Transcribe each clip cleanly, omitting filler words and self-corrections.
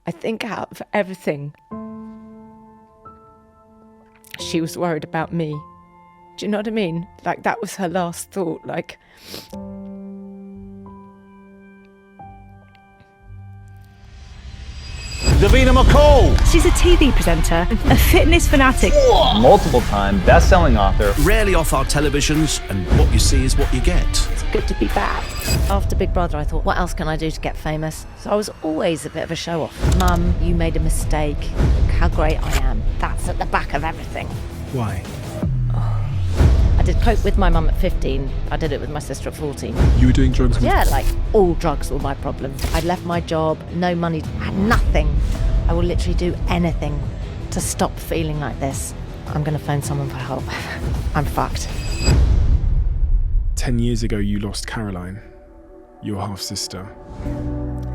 I think out of everything, she was worried about me. Do you know what I mean? Like, that was her last thought, like... Davina McCall. She's a TV presenter, a fitness fanatic. Multiple-time best-selling author. Rarely off our televisions, and what you see is what you get. It's good to be back. After Big Brother, I thought, what else can I do to get famous? So I was always a bit of a show-off. Mum, you made a mistake. Look how great I am. That's at the back of everything. Why? I did coke with my mum at 15. I did it with my sister at 14. You were doing drugs? Yeah, like, all drugs were my problem. I'd left my job, no money, had nothing. I will literally do anything to stop feeling like this. I'm going to phone someone for help. I'm fucked. 10 years ago, you lost Caroline, your half-sister.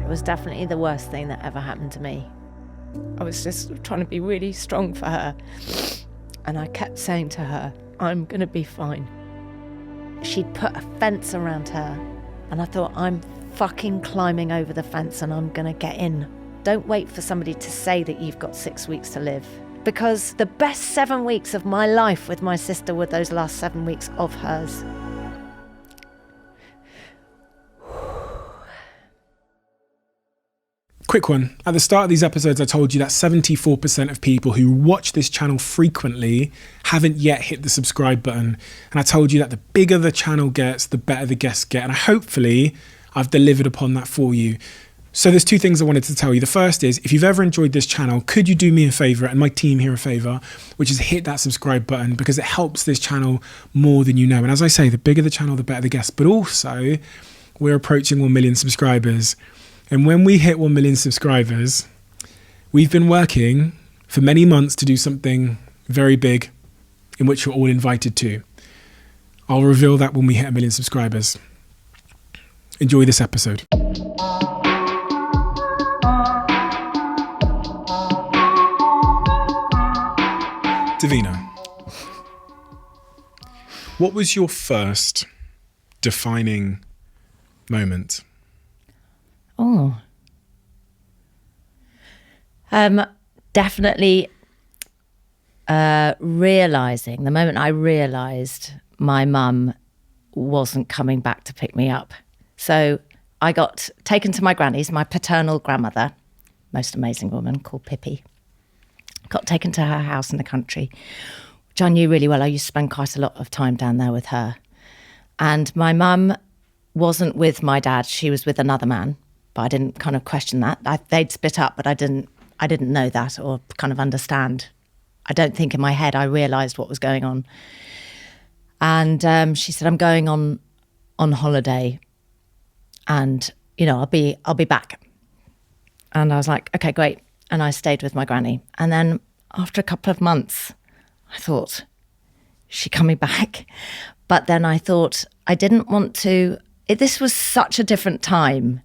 It was definitely the worst thing that ever happened to me. I was just trying to be really strong for her. And I kept saying to her, I'm going to be fine. She'd put a fence around her, and I thought, I'm fucking climbing over the fence and I'm going to get in. Don't wait for somebody to say that you've got 6 weeks to live. Because the best 7 weeks of my life with my sister were those last 7 weeks of hers. Quick one. At the start of these episodes, I told you that 74% of people who watch this channel frequently haven't yet hit the subscribe button. And I told you that the bigger the channel gets, the better the guests get. And hopefully I've delivered upon that for you. So there's two things I wanted to tell you. The first is, if you've ever enjoyed this channel, could you do me a favor and my team here a favor, which is hit that subscribe button, because it helps this channel more than you know. And as I say, the bigger the channel, the better the guests. But also, we're approaching 1 million subscribers. And when we hit 1 million subscribers, we've been working for many months to do something very big in which you're all invited to. I'll reveal that when we hit 1 million subscribers. Enjoy this episode. Davina, what was your first defining moment? Oh. Definitely realising, the moment I realised my mum wasn't coming back to pick me up. So I got taken to my granny's, my paternal grandmother, most amazing woman called Pippi. Got taken to her house in the country, which I knew really well. I used to spend quite a lot of time down there with her. And my mum wasn't with my dad, she was with another man. But I didn't kind of question that. They'd split up, but I didn't know that or kind of understand. I don't think in my head I realised what was going on. And she said, I'm going on holiday, and I'll be back. And I was like, okay, great. And I stayed with my granny. And then after a couple of months, I thought, is she coming back? But then I thought I didn't want to. This was such a different time.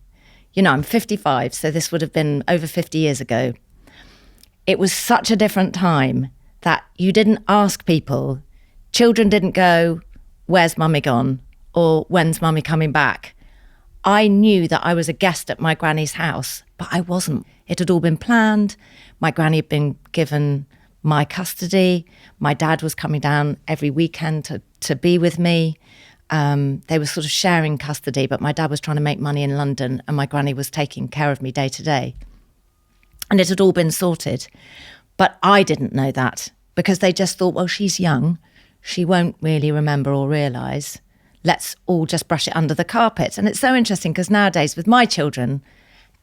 I'm 55, so this would have been over 50 years ago. It was such a different time that you didn't ask people. Children didn't go, where's mummy gone? Or when's mummy coming back? I knew that I was a guest at my granny's house, but I wasn't. It had all been planned. My granny had been given my custody. My dad was coming down every weekend to be with me. They were sort of sharing custody, but my dad was trying to make money in London and my granny was taking care of me day to day. And it had all been sorted. But I didn't know that because they just thought, well, she's young. She won't really remember or realise. Let's all just brush it under the carpet. And it's so interesting because nowadays with my children,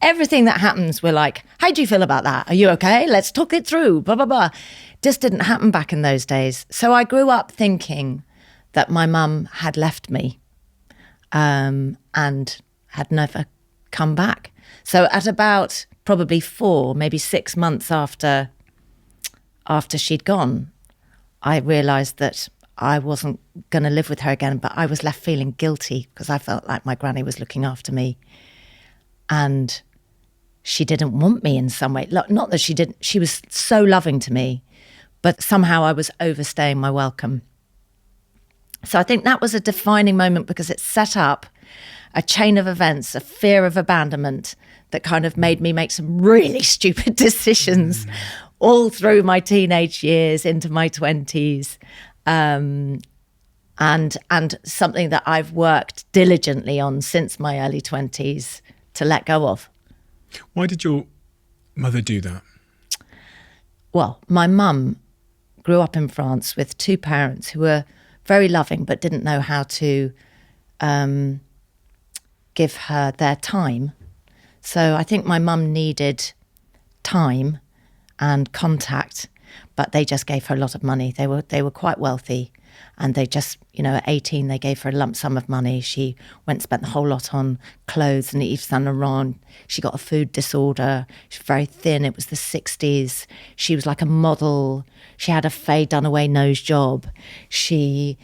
everything that happens, we're like, how do you feel about that? Are you okay? Let's talk it through, blah, blah, blah. Just didn't happen back in those days. So I grew up thinking that my mum had left me and had never come back. So at about probably 4, maybe 6 months after she'd gone, I realised that I wasn't going to live with her again, but I was left feeling guilty because I felt like my granny was looking after me and she didn't want me in some way. Not that she didn't, she was so loving to me, but somehow I was overstaying my welcome. So I think that was a defining moment because it set up a chain of events, a fear of abandonment that kind of made me make some really stupid decisions all through my teenage years into my 20s. And something that I've worked diligently on since my early 20s to let go of. Why did your mother do that? Well, my mum grew up in France with two parents who were very loving but didn't know how to give her their time. So I think my mum needed time and contact, but they just gave her a lot of money. They were quite wealthy, and they just, at 18, they gave her a lump sum of money. She went and spent the whole lot on clothes and Yves Saint Laurent. She got a food disorder. She was very thin. It was the 60s. She was like a model. She had a Faye Dunaway nose job. She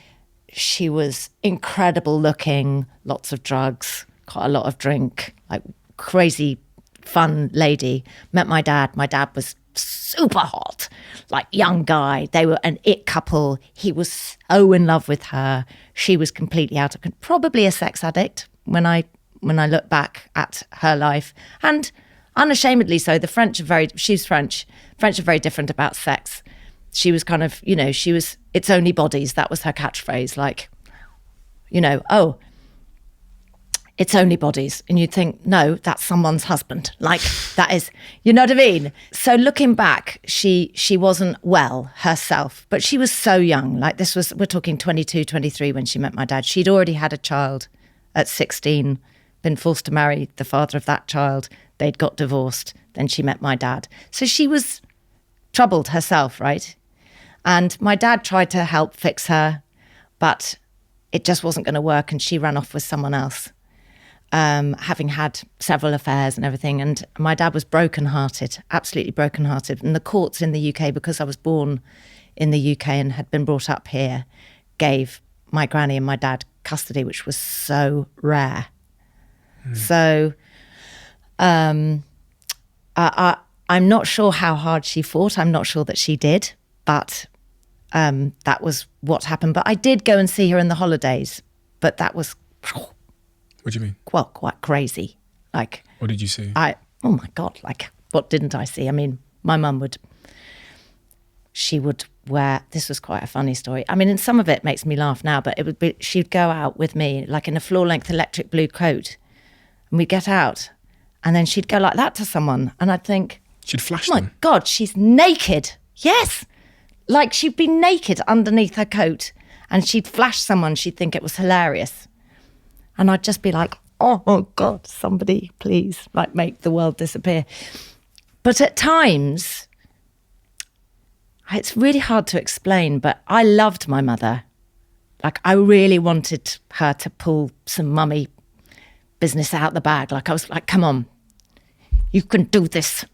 was incredible looking, lots of drugs, quite a lot of drink, like crazy fun lady. Met my dad. My dad was super hot, like young guy. They were an it couple. He was so in love with her. She was completely out of control, probably a sex addict when I look back at her life, and unashamedly so. The French are she's French. French are very different about sex. She was kind of, she was, it's only bodies. That was her catchphrase. Like, oh, it's only bodies. And you'd think, no, that's someone's husband. Like, that is, you know what I mean? So looking back, she wasn't well herself, but she was so young. Like we're talking 22, 23 when she met my dad. She'd already had a child at 16, been forced to marry the father of that child. They'd got divorced. Then she met my dad. So she was troubled herself, right? And my dad tried to help fix her, but it just wasn't going to work. And she ran off with someone else. Having had several affairs and everything. And my dad was brokenhearted, absolutely brokenhearted. And the courts in the UK, because I was born in the UK and had been brought up here, gave my granny and my dad custody, which was so rare. So I'm not sure how hard she fought. I'm not sure that she did, but that was what happened. But I did go and see her in the holidays, but that was... What do you mean? Well, quite crazy. Like, what did you see? Oh my God, like, what didn't I see? I mean, my mum she would wear, this was quite a funny story. I mean, and some of it makes me laugh now, but she'd go out with me, like in a floor-length electric blue coat, and we'd get out, and then she'd go like that to someone, and I'd think... She'd flash them. Oh my God, she's naked. Yes. Like, she'd be naked underneath her coat, and she'd flash someone, she'd think it was hilarious. And I'd just be like, oh God, somebody please, like, make the world disappear. But at times, it's really hard to explain, but I loved my mother. Like, I really wanted her to pull some mummy business out the bag. Like, I was like, come on, you can do this.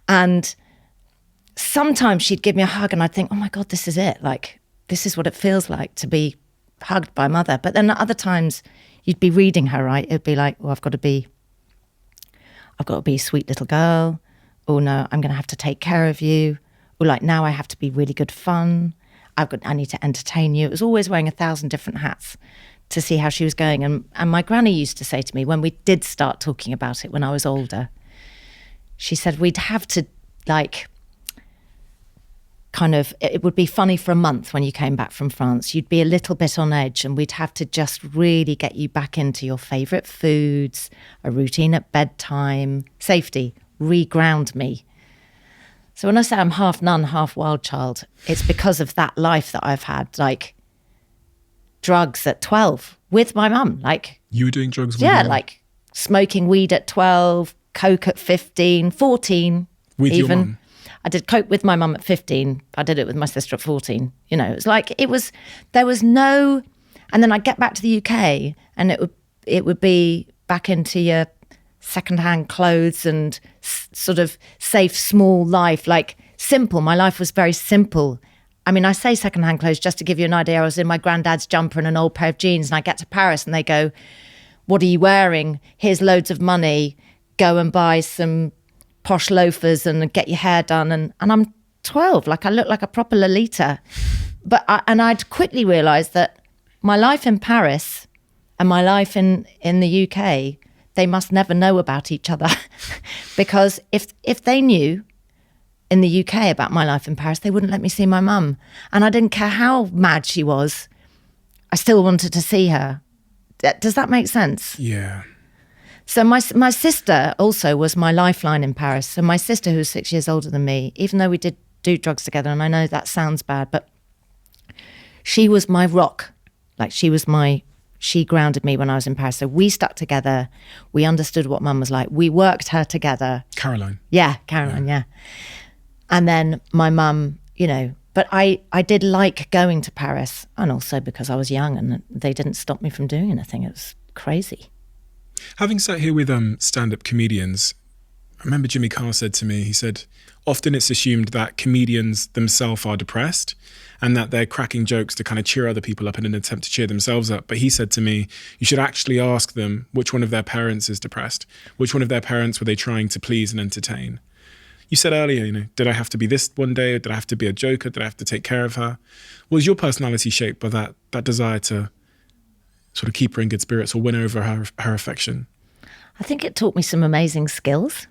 And sometimes she'd give me a hug and I'd think, oh my God, this is it. Like, this is what it feels like to be hugged by mother. But then at other times, you'd be reading her, right? It'd be like, well, I've got to be a sweet little girl. Oh no, I'm going to have to take care of you. Or like, now I have to be really good fun. I need to entertain you. It was always wearing 1,000 different hats to see how she was going. And my granny used to say to me, when we did start talking about it when I was older, she said we'd have to, like, kind of, it would be funny for a month when you came back from France. You'd be a little bit on edge and we'd have to just really get you back into your favourite foods, a routine at bedtime, safety, reground me. So when I say I'm half nun, half wild child, it's because of that life that I've had, like drugs at 12 with my mum. Like, you were doing drugs with your mum? Like smoking weed at 12, coke at 15, 14 with even. Your mum? I did coke with my mum at 15. I did it with my sister at 14. You know, it was like, there was no, and then I'd get back to the UK and it would be back into your secondhand clothes and sort of safe, small life, like simple. My life was very simple. I mean, I say secondhand clothes just to give you an idea. I was in my granddad's jumper and an old pair of jeans and I get to Paris and they go, what are you wearing? Here's loads of money. Go and buy some posh loafers and get your hair done. And I'm 12, like I look like a proper Lolita. But I'd quickly realised that my life in Paris and my life in the UK, they must never know about each other. Because if they knew in the UK about my life in Paris, they wouldn't let me see my mum. And I didn't care how mad she was. I still wanted to see her. Does that make sense? Yeah. So my sister also was my lifeline in Paris. So my sister, who was 6 years older than me, even though we did do drugs together, and I know that sounds bad, but she was my rock. Like she grounded me when I was in Paris. So we stuck together. We understood what mum was like. We worked her together. Caroline. Yeah, Caroline, yeah. And then my mum, but I did like going to Paris, and also because I was young and they didn't stop me from doing anything. It was crazy. Having sat here with stand-up comedians, I remember Jimmy Carr said to me, he said, often it's assumed that comedians themselves are depressed and that they're cracking jokes to kind of cheer other people up in an attempt to cheer themselves up. But he said to me, you should actually ask them which one of their parents is depressed. Which one of their parents were they trying to please and entertain? You said earlier, did I have to be this one day? Or did I have to be a joker? Did I have to take care of her? Was your personality shaped by that desire to sort of keep her in good spirits or win over her affection? I think it taught me some amazing skills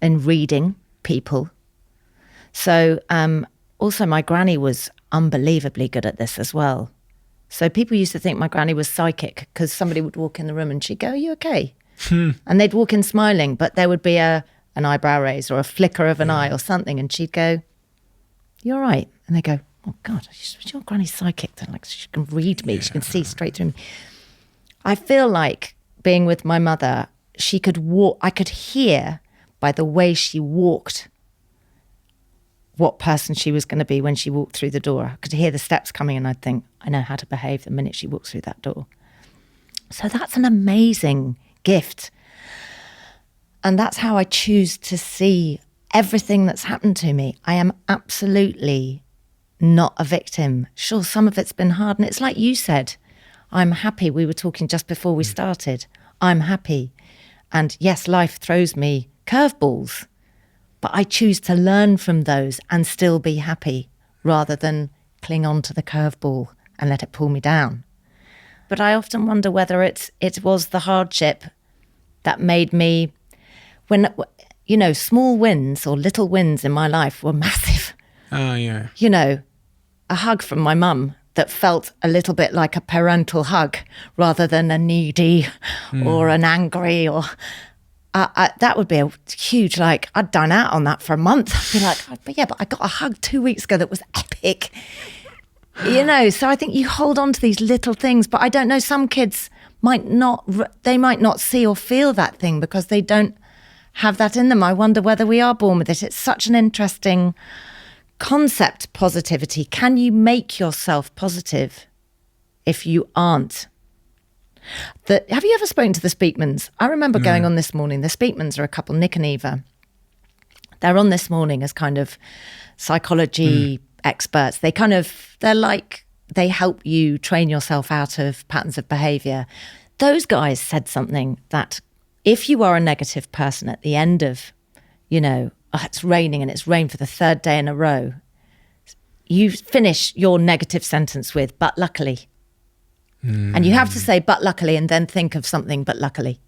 in reading people. So also my granny was unbelievably good at this as well. So people used to think my granny was psychic because somebody would walk in the room and she'd go, "Are you okay?" And they'd walk in smiling, but there would be an eyebrow raise or a flicker of an eye or something, and she'd go, "You all right?" And they go, "Oh God, your granny's psychic." Then, like, she can read me, she can see straight through me. I feel like being with my mother, she could walk. I could hear by the way she walked what person she was going to be when she walked through the door. I could hear the steps coming, and I'd think, I know how to behave the minute she walks through that door. So that's an amazing gift. And that's how I choose to see everything that's happened to me. I am absolutely not a victim. Sure, some of it's been hard. And it's like you said, I'm happy. We were talking just before we started. I'm happy. And yes, life throws me curveballs, but I choose to learn from those and still be happy rather than cling on to the curveball and let it pull me down. But I often wonder whether it was the hardship that made me, when, small wins or little wins in my life were massive. Oh, yeah. A hug from my mum that felt a little bit like a parental hug rather than a needy or an angry or... that would be a huge, I'd dine out on that for a month. I'd be like, but I got a hug 2 weeks ago that was epic. So I think you hold on to these little things, but I don't know, some kids might not see or feel that thing because they don't have that in them. I wonder whether we are born with it. It's such an interesting concept, positivity. Can you make yourself positive if you aren't? Have you ever spoken to the Speakmans? I remember going on This Morning. The Speakmans are a couple, Nick and Eva. They're on This Morning as kind of psychology experts. They help you train yourself out of patterns of behaviour. Those guys said something that if you are a negative person at the end of, it's raining and it's rained for the third day in a row, you finish your negative sentence with, "But luckily." And you have to say, "But luckily," and then think of something, "But luckily."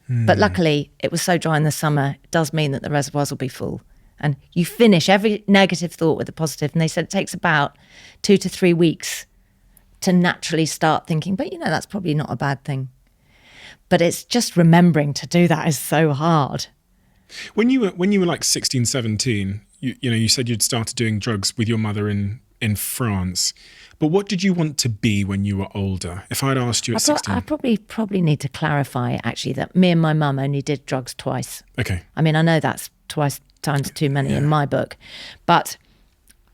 But luckily, it was so dry in the summer, it does mean that the reservoirs will be full. And you finish every negative thought with a positive. And they said it takes about 2 to 3 weeks to naturally start thinking, but that's probably not a bad thing. But it's just remembering to do that is so hard. When you were like 16, 17, you said you'd started doing drugs with your mother in France. But what did you want to be when you were older? If I'd asked you at 16. I probably need to clarify, actually, that me and my mum only did drugs twice. Okay. I mean, I know that's times too many in my book, but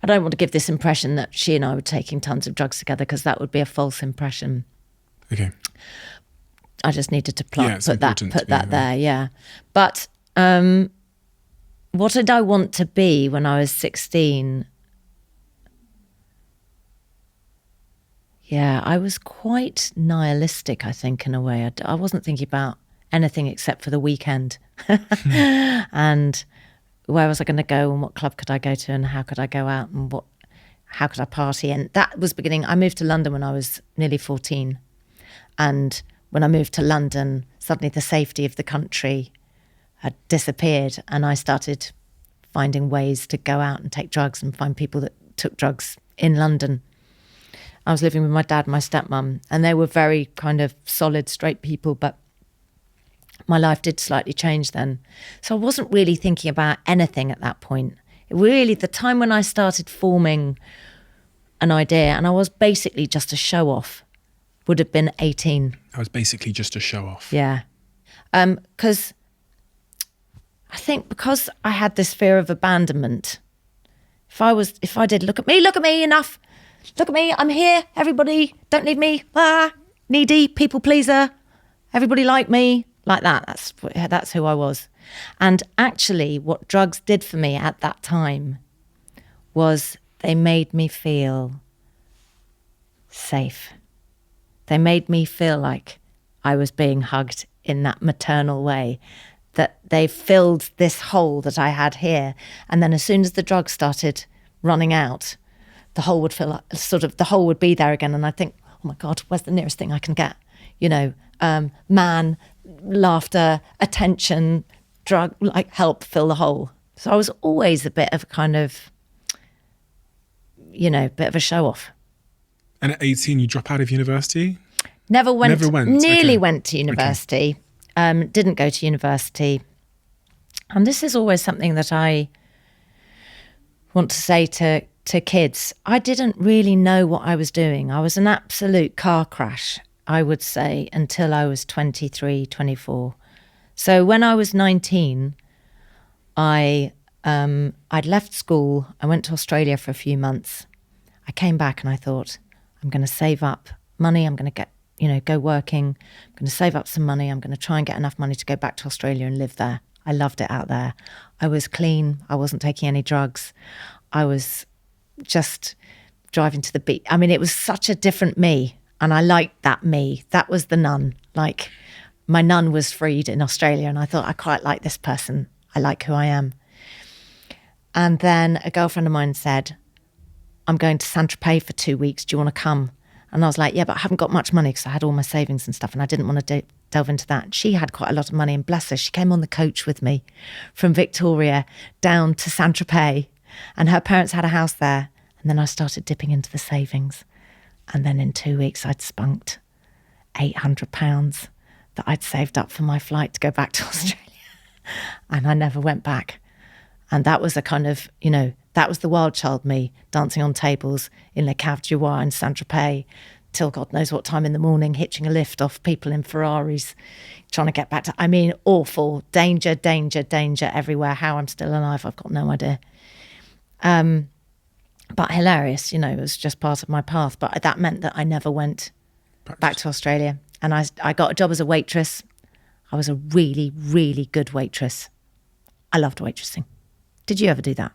I don't want to give this impression that she and I were taking tons of drugs together, because that would be a false impression. Okay. I just needed to put that there, yeah. But what did I want to be when I was 16? Yeah, I was quite nihilistic, I think, in a way. I wasn't thinking about anything except for the weekend. And where was I going to go and what club could I go to and how could I go out and how could I party? And that was beginning. I moved to London when I was nearly 14. And when I moved to London, suddenly the safety of the country had disappeared, and I started finding ways to go out and take drugs and find people that took drugs in London. I was living with my dad and my stepmom, and they were very kind of solid, straight people, but my life did slightly change then. So I wasn't really thinking about anything at that point. Really, the time when I started forming an idea, and I was basically just a show off, would have been 18. I was basically just a show off. Yeah. Because I think because I had this fear of abandonment, if I did look at me, enough. Look at me, I'm here, everybody, don't leave me, needy, people pleaser, everybody like me, like that. That's who I was. And actually what drugs did for me at that time was they made me feel safe. They made me feel like I was being hugged in that maternal way, that they filled this hole that I had here. And then as soon as the drugs started running out, the hole would fill up, the hole would be there again. And I'd think, oh my God, where's the nearest thing I can get? Man, laughter, attention, drug, like help fill the hole. So I was always a bit of a kind of, bit of a show off. And at 18, you drop out of university? Nearly Okay. went to university. Didn't go to university. And this is always something that I want to say to kids. I didn't really know what I was doing. I was an absolute car crash, I would say, until I was 23, 24. So when I was 19, I'd left school. I went to Australia for a few months. I came back and I thought, I'm going to save up money. I'm going to get, go working. I'm going to save up some money. I'm going to try and get enough money to go back to Australia and live there. I loved it out there. I was clean. I wasn't taking any drugs. I was just driving to the beach. I mean, it was such a different me. And I liked that me. That was the nun. Like, my nun was freed in Australia. And I thought, I quite like this person. I like who I am. And then a girlfriend of mine said, I'm going to Saint-Tropez for 2 weeks. Do you want to come? And I was like, yeah, but I haven't got much money because I had all my savings and stuff. And I didn't want to delve into that. She had quite a lot of money. And bless her, she came on the coach with me from Victoria down to Saint-Tropez. And her parents had a house there. And then I started dipping into the savings. And then in 2 weeks, I'd spunked £800 that I'd saved up for my flight to go back to Australia. And I never went back. And that was a kind of, that was the wild child me, dancing on tables in Le Cave du Roi in Saint-Tropez till God knows what time in the morning, hitching a lift off people in Ferraris, trying to get back to, awful, danger, danger, danger everywhere. How I'm still alive, I've got no idea. But hilarious, it was just part of my path. But that meant that I never went back to Australia. And I got a job as a waitress. I was a really, really good waitress. I loved waitressing. Did you ever do that?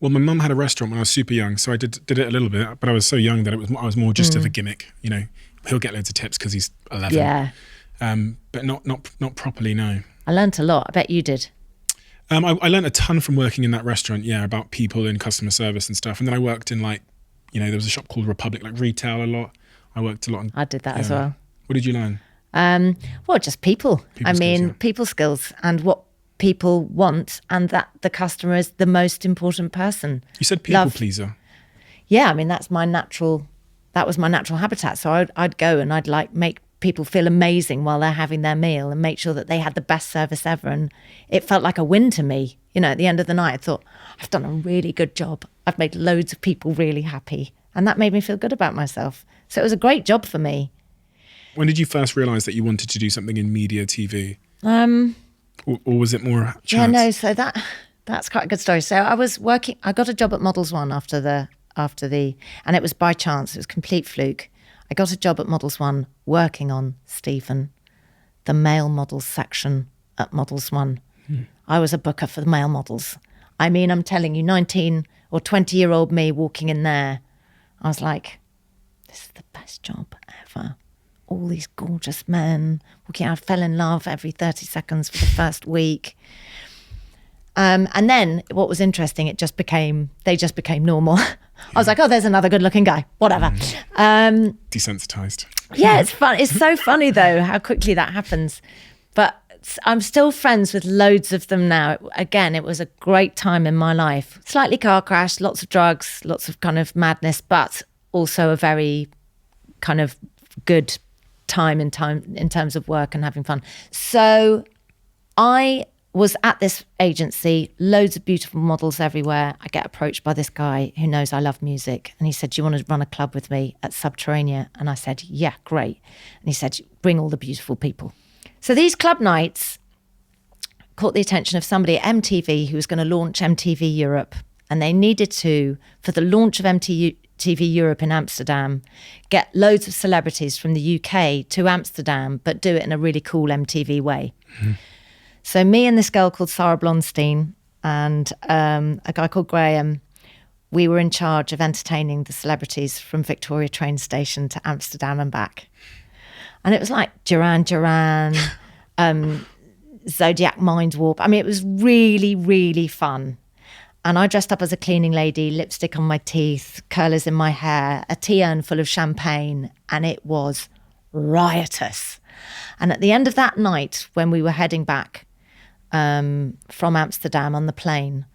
Well, my mum had a restaurant when I was super young, so I did it a little bit, but I was so young that I was more just of a gimmick. He'll get loads of tips because he's 11. Yeah. But not properly, no. I learnt a lot. I bet you did. I learned a ton from working in that restaurant, about people and customer service and stuff. And then I worked in there was a shop called Republic, retail a lot. I worked a lot on... I did that as well. What did you learn? Well, just people. Skills, people skills and what people want, and that the customer is the most important person. You said people pleaser. Yeah, that was my natural habitat. So I'd go and I'd make people feel amazing while they're having their meal and make sure that they had the best service ever. And it felt like a win to me. At the end of the night, I thought, I've done a really good job. I've made loads of people really happy. And that made me feel good about myself. So it was a great job for me. When did you first realise that you wanted to do something in media, TV? Or was it more chance? Yeah, no, so that's quite a good story. So I was working, I got a job at Models One after the, and it was by chance, it was complete fluke. I got a job at Models One working on Stephen, the male models section at Models One. I was a booker for the male models. I'm telling you, 19 or 20-year-old me walking in there, I was like, this is the best job ever. All these gorgeous men walking out, fell in love every 30 seconds for the first week. And then what was interesting, they just became normal. I was like, oh, there's another good looking guy, whatever. Desensitized. Yeah, it's fun. It's so funny though how quickly that happens. But I'm still friends with loads of them now. Again, it was a great time in my life. Slightly car crash, lots of drugs, lots of kind of madness, but also a very kind of good time in terms of work and having fun. So I was at this agency, loads of beautiful models everywhere. I get approached by this guy who knows I love music. And he said, do you want to run a club with me at Subterranea? And I said, yeah, great. And he said, bring all the beautiful people. So these club nights caught the attention of somebody at MTV who was going to launch MTV Europe. And they needed to, for the launch of MTV Europe in Amsterdam, get loads of celebrities from the UK to Amsterdam, but do it in a really cool MTV way. Mm-hmm. So me and this girl called Sarah Blonstein and a guy called Graham, we were in charge of entertaining the celebrities from Victoria train station to Amsterdam and back. And it was like Duran Duran, Zodiac Mind Warp. I mean, it was really, really fun. And I dressed up as a cleaning lady, lipstick on my teeth, curlers in my hair, a tea urn full of champagne, and it was riotous. And at the end of that night, when we were heading back from Amsterdam on the plane,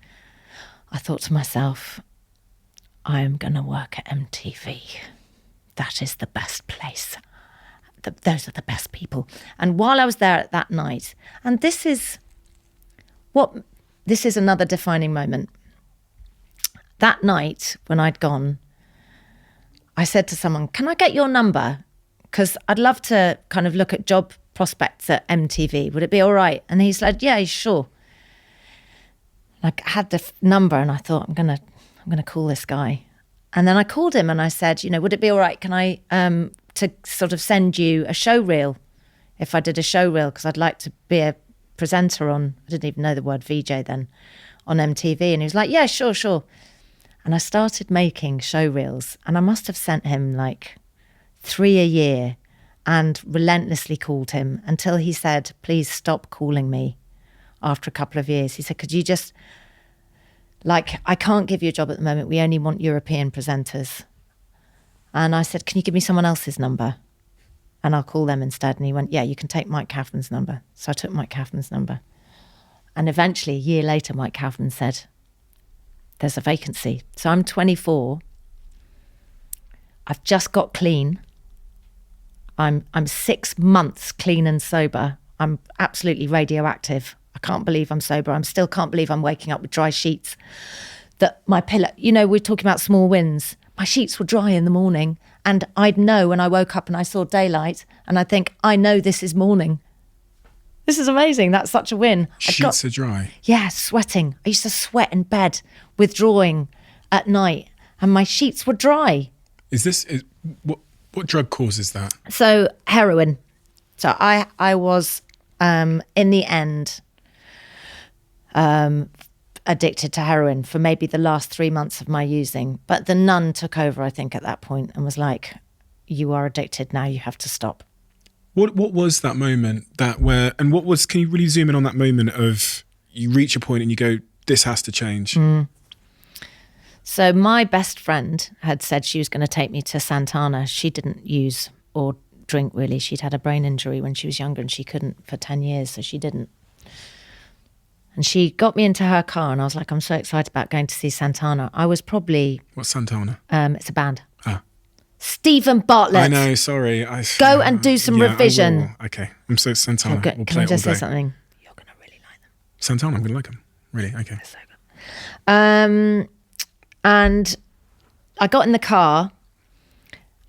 I thought to myself, I am going to work at MTV. That is the best place. Those are the best people. And while I was there at that night, and this is another defining moment. That night when I'd gone, I said to someone, can I get your number? Because I'd love to kind of look at job prospects at MTV. Would it be all right? And he said, yeah, sure. I had the number and I thought, I'm gonna call this guy. And then I called him and I said, would it be all right? Can I to sort of send you a show reel if I did a show reel? Because I'd like to be a presenter on, I didn't even know the word VJ then, on MTV. And he was like, yeah, sure. And I started making show reels and I must have sent him like 3 a year and relentlessly called him until he said, please stop calling me after a couple of years. He said, could you just, I can't give you a job at the moment. We only want European presenters. And I said, can you give me someone else's number? And I'll call them instead. And he went, yeah, you can take Mike Kaufman's number. So I took Mike Kaufman's number. And eventually, a year later, Mike Kaufman said, there's a vacancy. So I'm 24. I've just got clean. I'm 6 months clean and sober. I'm absolutely radioactive. I can't believe I'm sober. I still can't believe I'm waking up with dry sheets. That my pillow, we're talking about small wins. My sheets were dry in the morning and I'd know when I woke up and I saw daylight and I think, I know this is morning. This is amazing. That's such a win. Sheets are dry? Yeah, sweating. I used to sweat in bed withdrawing at night and my sheets were dry. What drug causes that? So heroin. So I was in the end addicted to heroin for maybe the last 3 months of my using. But the nun took over, I think, at that point and was like, you are addicted, now you have to stop. What was that moment can you really zoom in on that moment of you reach a point and you go, this has to change? So my best friend had said she was going to take me to Santana. She didn't use or drink really. She'd had a brain injury when she was younger and she couldn't for 10 years, so she didn't. And she got me into her car and I was like, I'm so excited about going to see Santana. I was probably... What's Santana? It's a band. Ah. Stephen Bartlett. I know, sorry. Go and do some revision. Okay. I'm so Santana. Can I just say something? You're going to really like them. Santana, I'm going to like them. Really? Okay. So good. And I got in the car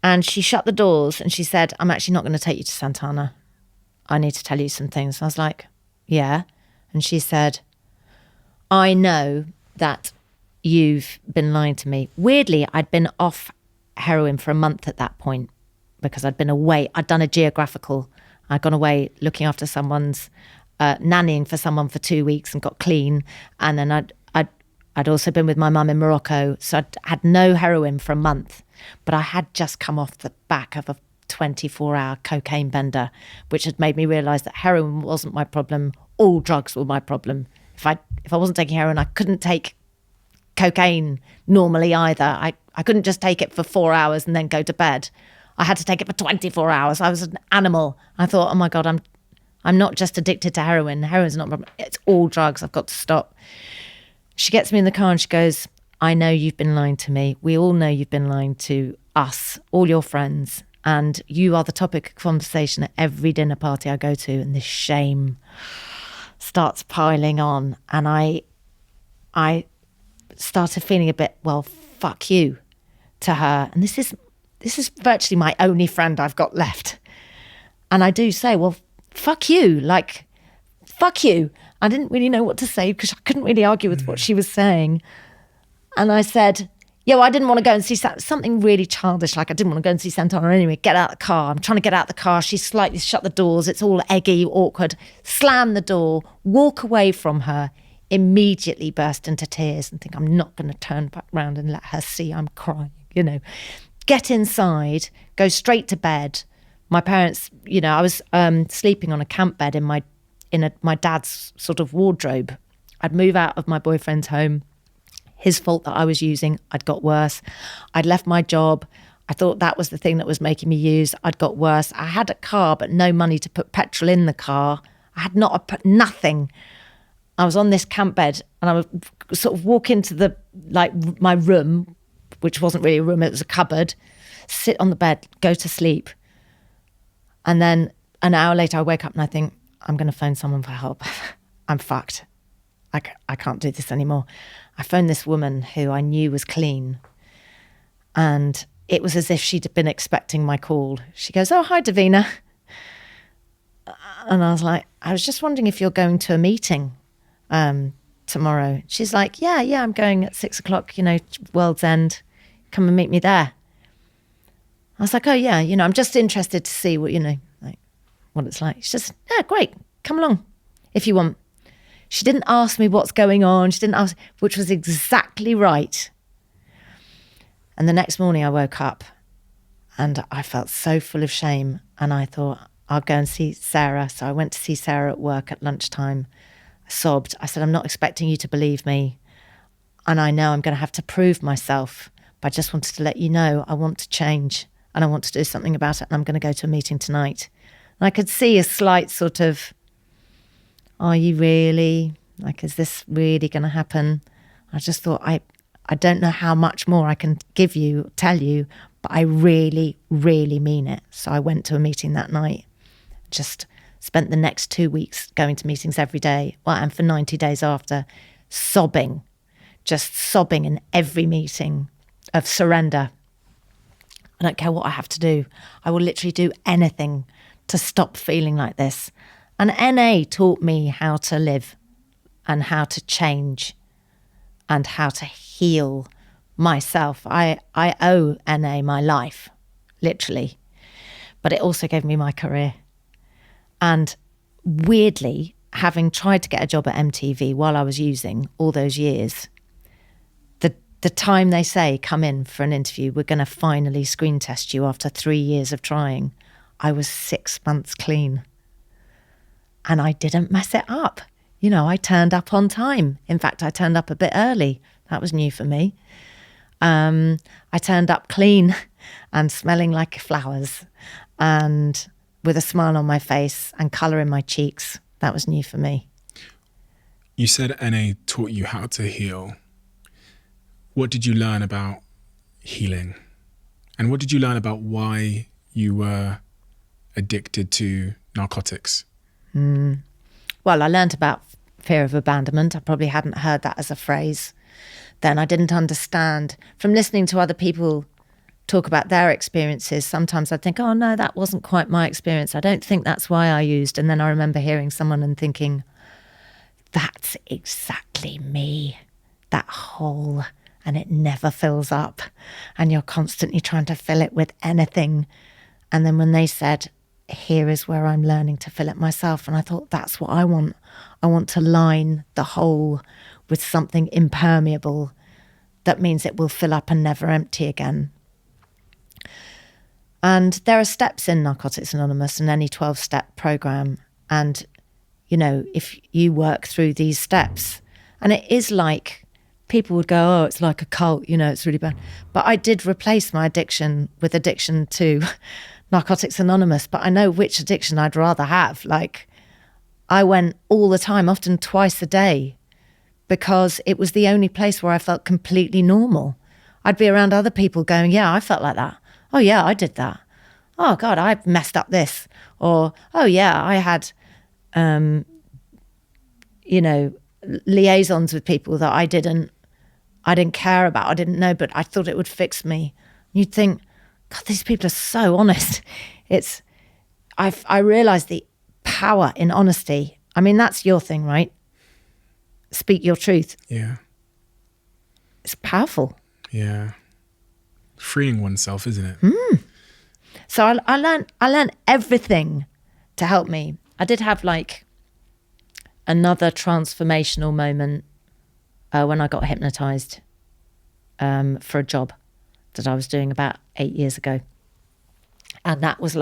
and she shut the doors and she said, I'm actually not going to take you to Santana. I need to tell you some things. I was like, yeah. And she said, I know that you've been lying to me. Weirdly, I'd been off heroin for a month at that point because I'd been away. I'd done a geographical. I'd gone away looking after someone's, nannying for someone for 2 weeks and got clean. And then I'd also been with my mum in Morocco. So I'd had no heroin for a month. But I had just come off the back of a 24-hour cocaine bender, which had made me realise that heroin wasn't my problem. All drugs were my problem. If I wasn't taking heroin, I couldn't take cocaine normally either. I couldn't just take it for 4 hours and then go to bed. I had to take it for 24 hours. I was an animal. I thought, oh my God, I'm not just addicted to heroin. Heroin's not a problem. It's all drugs. I've got to stop. She gets me in the car and she goes, I know you've been lying to me. We all know you've been lying to us, all your friends. And you are the topic of conversation at every dinner party I go to. And this shame starts piling on. And I started feeling a bit, well, fuck you to her. And this is virtually my only friend I've got left. And I do say, well, fuck you. Like, fuck you. I didn't really know what to say because I couldn't really argue with what she was saying. And I said, yeah, well, I didn't want to go and see something really childish. Like I didn't want to go and see Santana anyway. Get out of the car. I'm trying to get out of the car. She slightly shut the doors. It's all eggy, awkward. Slam the door, walk away from her, immediately burst into tears and think I'm not going to turn back round and let her see I'm crying, you know. Get inside, go straight to bed. My parents, you know, I was sleeping on a camp bed in my dad's sort of wardrobe. I'd move out of my boyfriend's home. His fault that I was using, I'd got worse. I'd left my job. I thought that was the thing that was making me use. I'd got worse. I had a car, but no money to put petrol in the car. I had nothing. I was on this camp bed and I would sort of walk into my room, which wasn't really a room, it was a cupboard, sit on the bed, go to sleep. And then an hour later I wake up and I think, I'm going to phone someone for help. I'm fucked. I can't do this anymore. I phoned this woman who I knew was clean. And it was as if she'd been expecting my call. She goes, oh, hi, Davina. And I was like, I was just wondering if you're going to a meeting tomorrow. She's like, yeah, I'm going at 6:00, you know, World's End. Come and meet me there. I was like, oh, yeah, you know, I'm just interested to see what, you know, like what it's like. She says, yeah, great. Come along if you want. She didn't ask me what's going on. She didn't ask, which was exactly right. And the next morning I woke up and I felt so full of shame. And I thought, I'll go and see Sarah. So I went to see Sarah at work at lunchtime. I sobbed. I said, I'm not expecting you to believe me. And I know I'm going to have to prove myself. But I just wanted to let you know I want to change and I want to do something about it. And I'm going to go to a meeting tonight. And I could see a slight sort of, are you really? Like, is this really going to happen? I just thought, I don't know how much more I can tell you, but I really, really mean it. So I went to a meeting that night, just spent the next 2 weeks going to meetings every day. Well, and for 90 days after, just sobbing in every meeting of surrender. I don't care what I have to do. I will literally do anything to stop feeling like this. And NA taught me how to live and how to change and how to heal myself. I owe NA my life, literally. But it also gave me my career. And weirdly, having tried to get a job at MTV while I was using all those years, the time they say, come in for an interview, we're going to finally screen test you after 3 years of trying, I was 6 months clean. And I didn't mess it up. You know, I turned up on time. In fact, I turned up a bit early. That was new for me. I turned up clean and smelling like flowers and with a smile on my face and colour in my cheeks. That was new for me. You said NA taught you how to heal. What did you learn about healing? And what did you learn about why you were addicted to narcotics? Well, I learned about fear of abandonment. I probably hadn't heard that as a phrase. Then I didn't understand. From listening to other people talk about their experiences, sometimes I'd think, oh no, that wasn't quite my experience. I don't think that's why I used. And then I remember hearing someone and thinking, that's exactly me. That hole, and it never fills up. And you're constantly trying to fill it with anything. And then when they said, here is where I'm learning to fill it myself. And I thought, that's what I want. I want to line the hole with something impermeable that means it will fill up and never empty again. And there are steps in Narcotics Anonymous and any 12-step program. And, you know, if you work through these steps, and it is like people would go, oh, it's like a cult, you know, it's really bad. But I did replace my addiction with addiction to Narcotics Anonymous, but I know which addiction I'd rather have. Like, I went all the time, often twice a day, because it was the only place where I felt completely normal. I'd be around other people going, yeah, I felt like that. Oh, yeah, I did that. Oh, God, I messed up this. Or, oh, yeah, I had, you know, liaisons with people that I didn't care about, I didn't know, but I thought it would fix me. You'd think, God, these people are so honest. I realised the power in honesty. I mean, that's your thing, right? Speak your truth. Yeah. It's powerful. Yeah. Freeing oneself, isn't it? So I learned everything to help me. I did have like another transformational moment when I got hypnotized for a job that I was doing about 8 years ago. And that was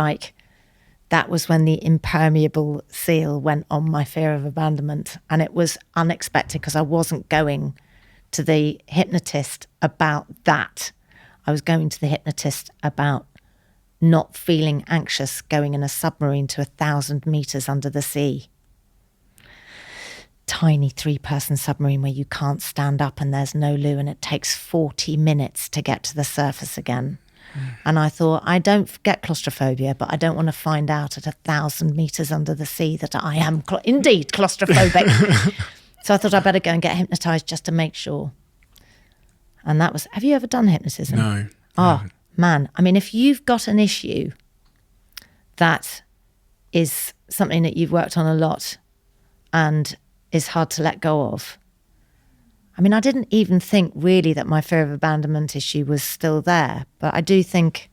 when the impermeable seal went on my fear of abandonment. And it was unexpected because I wasn't going to the hypnotist about that. I was going to the hypnotist about not feeling anxious going in a submarine to 1,000 meters under the sea. Tiny 3-person submarine where you can't stand up and there's no loo, and it takes 40 minutes to get to the surface again. And I thought, I don't get claustrophobia, but I don't want to find out at 1,000 meters under the sea that I am indeed claustrophobic. So I thought I'd better go and get hypnotized just to make sure. And that was, have you ever done hypnotism? No. Oh, man. I mean, if you've got an issue that is something that you've worked on a lot and is hard to let go of. I mean, I didn't even think really that my fear of abandonment issue was still there, but I do think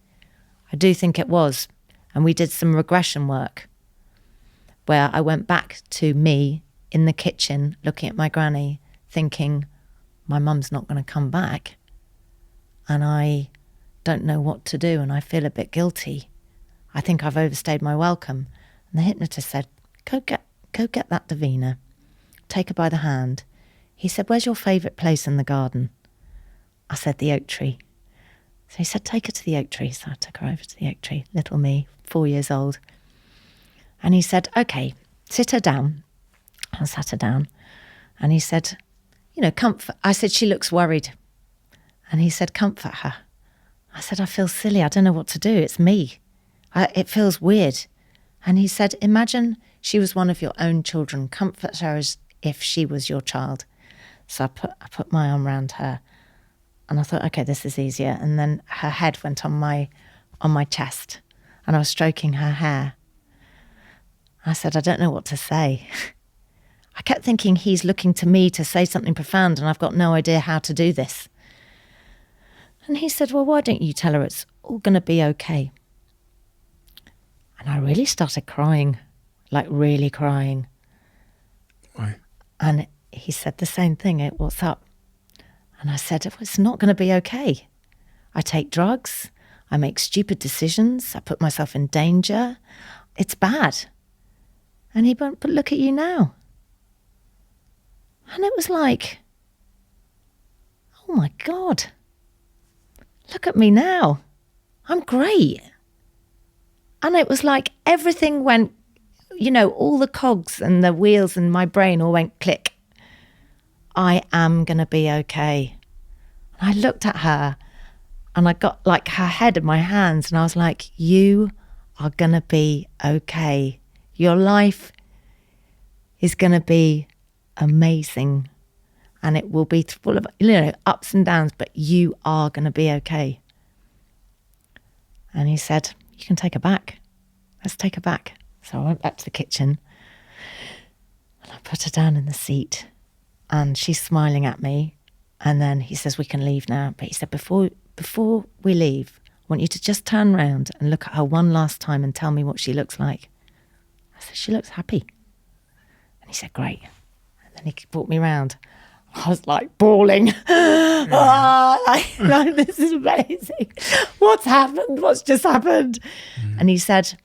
it was. And we did some regression work where I went back to me in the kitchen looking at my granny thinking, my mum's not going to come back and I don't know what to do and I feel a bit guilty. I think I've overstayed my welcome. And the hypnotist said, go get that Davina. Take her by the hand. He said, where's your favourite place in the garden? I said, the oak tree. So he said, take her to the oak tree. So I took her over to the oak tree, little me, 4 years old. And he said, okay, sit her down. I sat her down. And he said, you know, comfort. I said, she looks worried. And he said, comfort her. I said, I feel silly. I don't know what to do. It's me. It feels weird. And he said, imagine she was one of your own children. Comfort her as if she was your child. So I put my arm around her and I thought, okay, this is easier. And then her head went on my chest and I was stroking her hair. I said, I don't know what to say. I kept thinking he's looking to me to say something profound and I've got no idea how to do this. And he said, well, why don't you tell her it's all going to be okay? And I really started crying, like really crying. Why? And he said the same thing, what's up? And I said, it's not going to be okay. I take drugs, I make stupid decisions, I put myself in danger. It's bad. And he went, but look at you now. And it was like, oh my God, look at me now. I'm great. And it was like everything went, you know, all the cogs and the wheels in my brain all went click. I am going to be okay. And I looked at her and I got like her head in my hands and I was like, you are going to be okay. Your life is going to be amazing and it will be full of, you know, ups and downs, but you are going to be okay. And he said, you can take her back. Let's take her back. So I went back to the kitchen and I put her down in the seat and she's smiling at me. And then he says, we can leave now. But he said, before we leave, I want you to just turn around and look at her one last time and tell me what she looks like. I said, she looks happy. And he said, great. And then he brought me round. I was like bawling. Like, this is amazing. What's happened? What's just happened? And he said,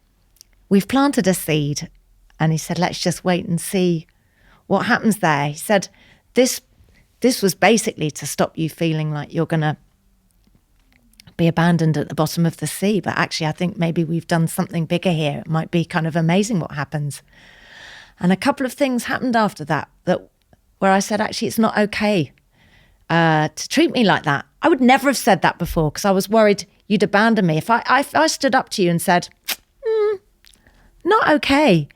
we've planted a seed. And he said, let's just wait and see what happens there. He said, this this was basically to stop you feeling like you're going to be abandoned at the bottom of the sea. But actually, I think maybe we've done something bigger here. It might be kind of amazing what happens. And a couple of things happened after that where I said, actually, it's not okay to treat me like that. I would never have said that before because I was worried you'd abandon me. If I stood up to you and said, not okay,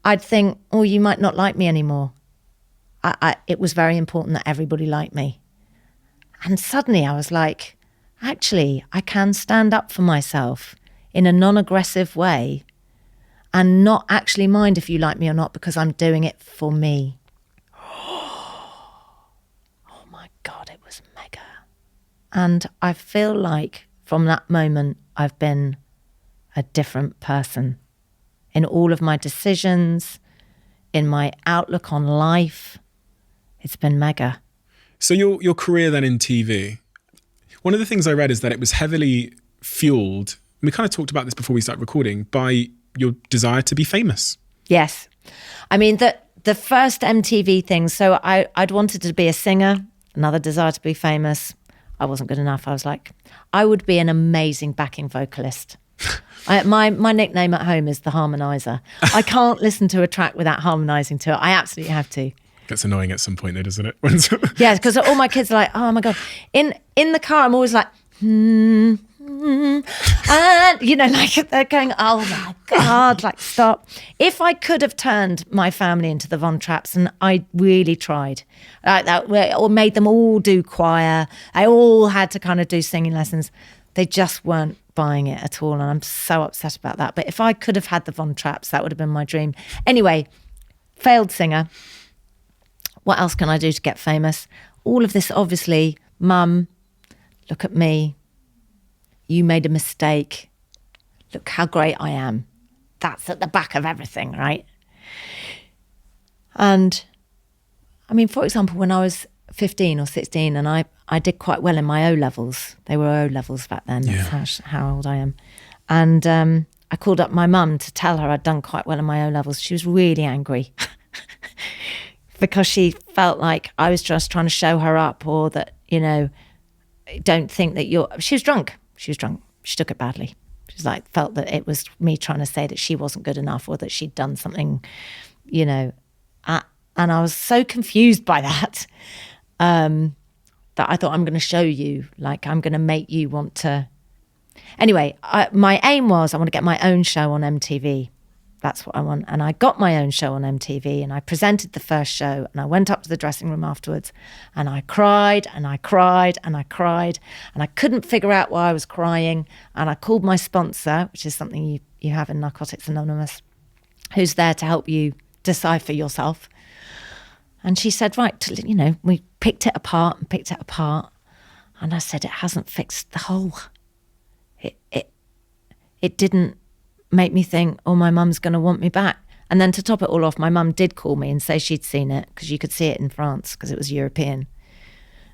I'd think, oh, you might not like me anymore. It was very important that everybody liked me. And suddenly I was like, actually, I can stand up for myself in a non-aggressive way and not actually mind if you like me or not because I'm doing it for me. Oh my God, it was mega. And I feel like from that moment, I've been a different person in all of my decisions, in my outlook on life. It's been mega. So your career then in TV, one of the things I read is that it was heavily fueled, and we kind of talked about this before we started recording, by your desire to be famous. Yes. I mean, the first MTV thing, so I'd wanted to be a singer, another desire to be famous. I wasn't good enough. I was like, I would be an amazing backing vocalist. My nickname at home is the harmonizer. I can't listen to a track without harmonizing to it. I absolutely have to. Gets annoying at some point though, doesn't it? Yeah, because all my kids are like, oh my God. In the car, I'm always like, and, like they're going, oh my God, like stop. If I could have turned my family into the Von Trapps, and I really tried, or made them all do choir, I all had to kind of do singing lessons, they just weren't buying it at all. And I'm so upset about that. But if I could have had the Von Trapps, that would have been my dream. Anyway, failed singer. What else can I do to get famous? All of this, obviously, Mum, look at me. You made a mistake. Look how great I am. That's at the back of everything, right? And I mean, for example, when I was 15 or 16 and I did quite well in my O-levels. They were O-levels back then. Yeah. That's how old I am. And I called up my mum to tell her I'd done quite well in my O-levels. She was really angry because she felt like I was just trying to show her up, or that, don't think that she was drunk. She took it badly. She was like, felt that it was me trying to say that she wasn't good enough, or that she'd done something, and I was so confused by that, that I thought, I'm going to show you, like, I'm going to make you want to. Anyway, my aim was I want to get my own show on MTV. That's what I want. And I got my own show on MTV, and I presented the first show, and I went up to the dressing room afterwards, and I cried and I cried and I cried, and I couldn't figure out why I was crying. And I called my sponsor, which is something you have in Narcotics Anonymous, who's there to help you decipher yourself. And she said, right, we picked it apart. And I said, it hasn't fixed the hole. It didn't make me think, oh, my mum's going to want me back. And then to top it all off, my mum did call me and say she'd seen it, because you could see it in France because it was European.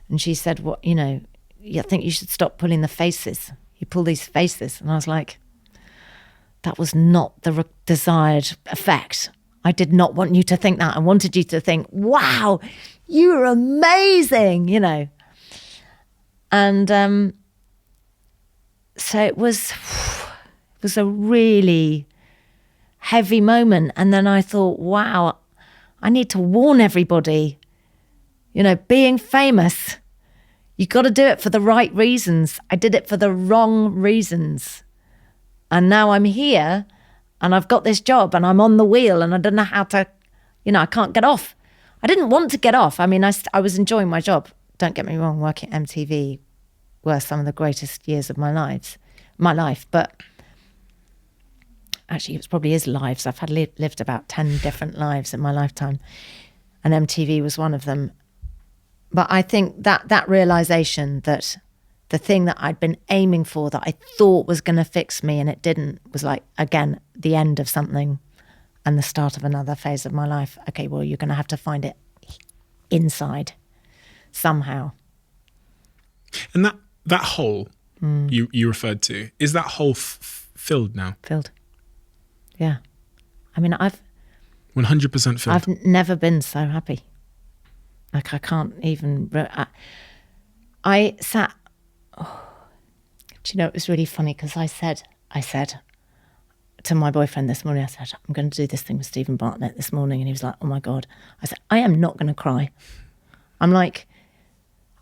And she said, what, I think you should stop pulling the faces. You pull these faces. And I was like, that was not the desired effect. I did not want you to think that. I wanted you to think, wow, you're amazing, And so it was a really heavy moment. And then I thought, wow, I need to warn everybody, being famous, you got to do it for the right reasons. I did it for the wrong reasons. And now I'm here and I've got this job and I'm on the wheel and I don't know how to, I can't get off. I didn't want to get off. I mean, I was enjoying my job. Don't get me wrong, working at MTV were some of the greatest years of my life. But actually, it probably is lives. I've lived about 10 different lives in my lifetime, and MTV was one of them. But I think that realization that the thing that I'd been aiming for, that I thought was going to fix me and it didn't, was like, again, the end of something and the start of another phase of my life. Okay, well, you're going to have to find it inside somehow. And that hole you referred to, is that hole filled now? Filled. Yeah. I mean, 100% filled. I've never been so happy. Like I can't even. I sat. Oh, do you know, it was really funny because I said to my boyfriend this morning, I said, I'm going to do this thing with Stephen Bartlett this morning. And he was like, oh my God. I said, I am not going to cry. I'm like,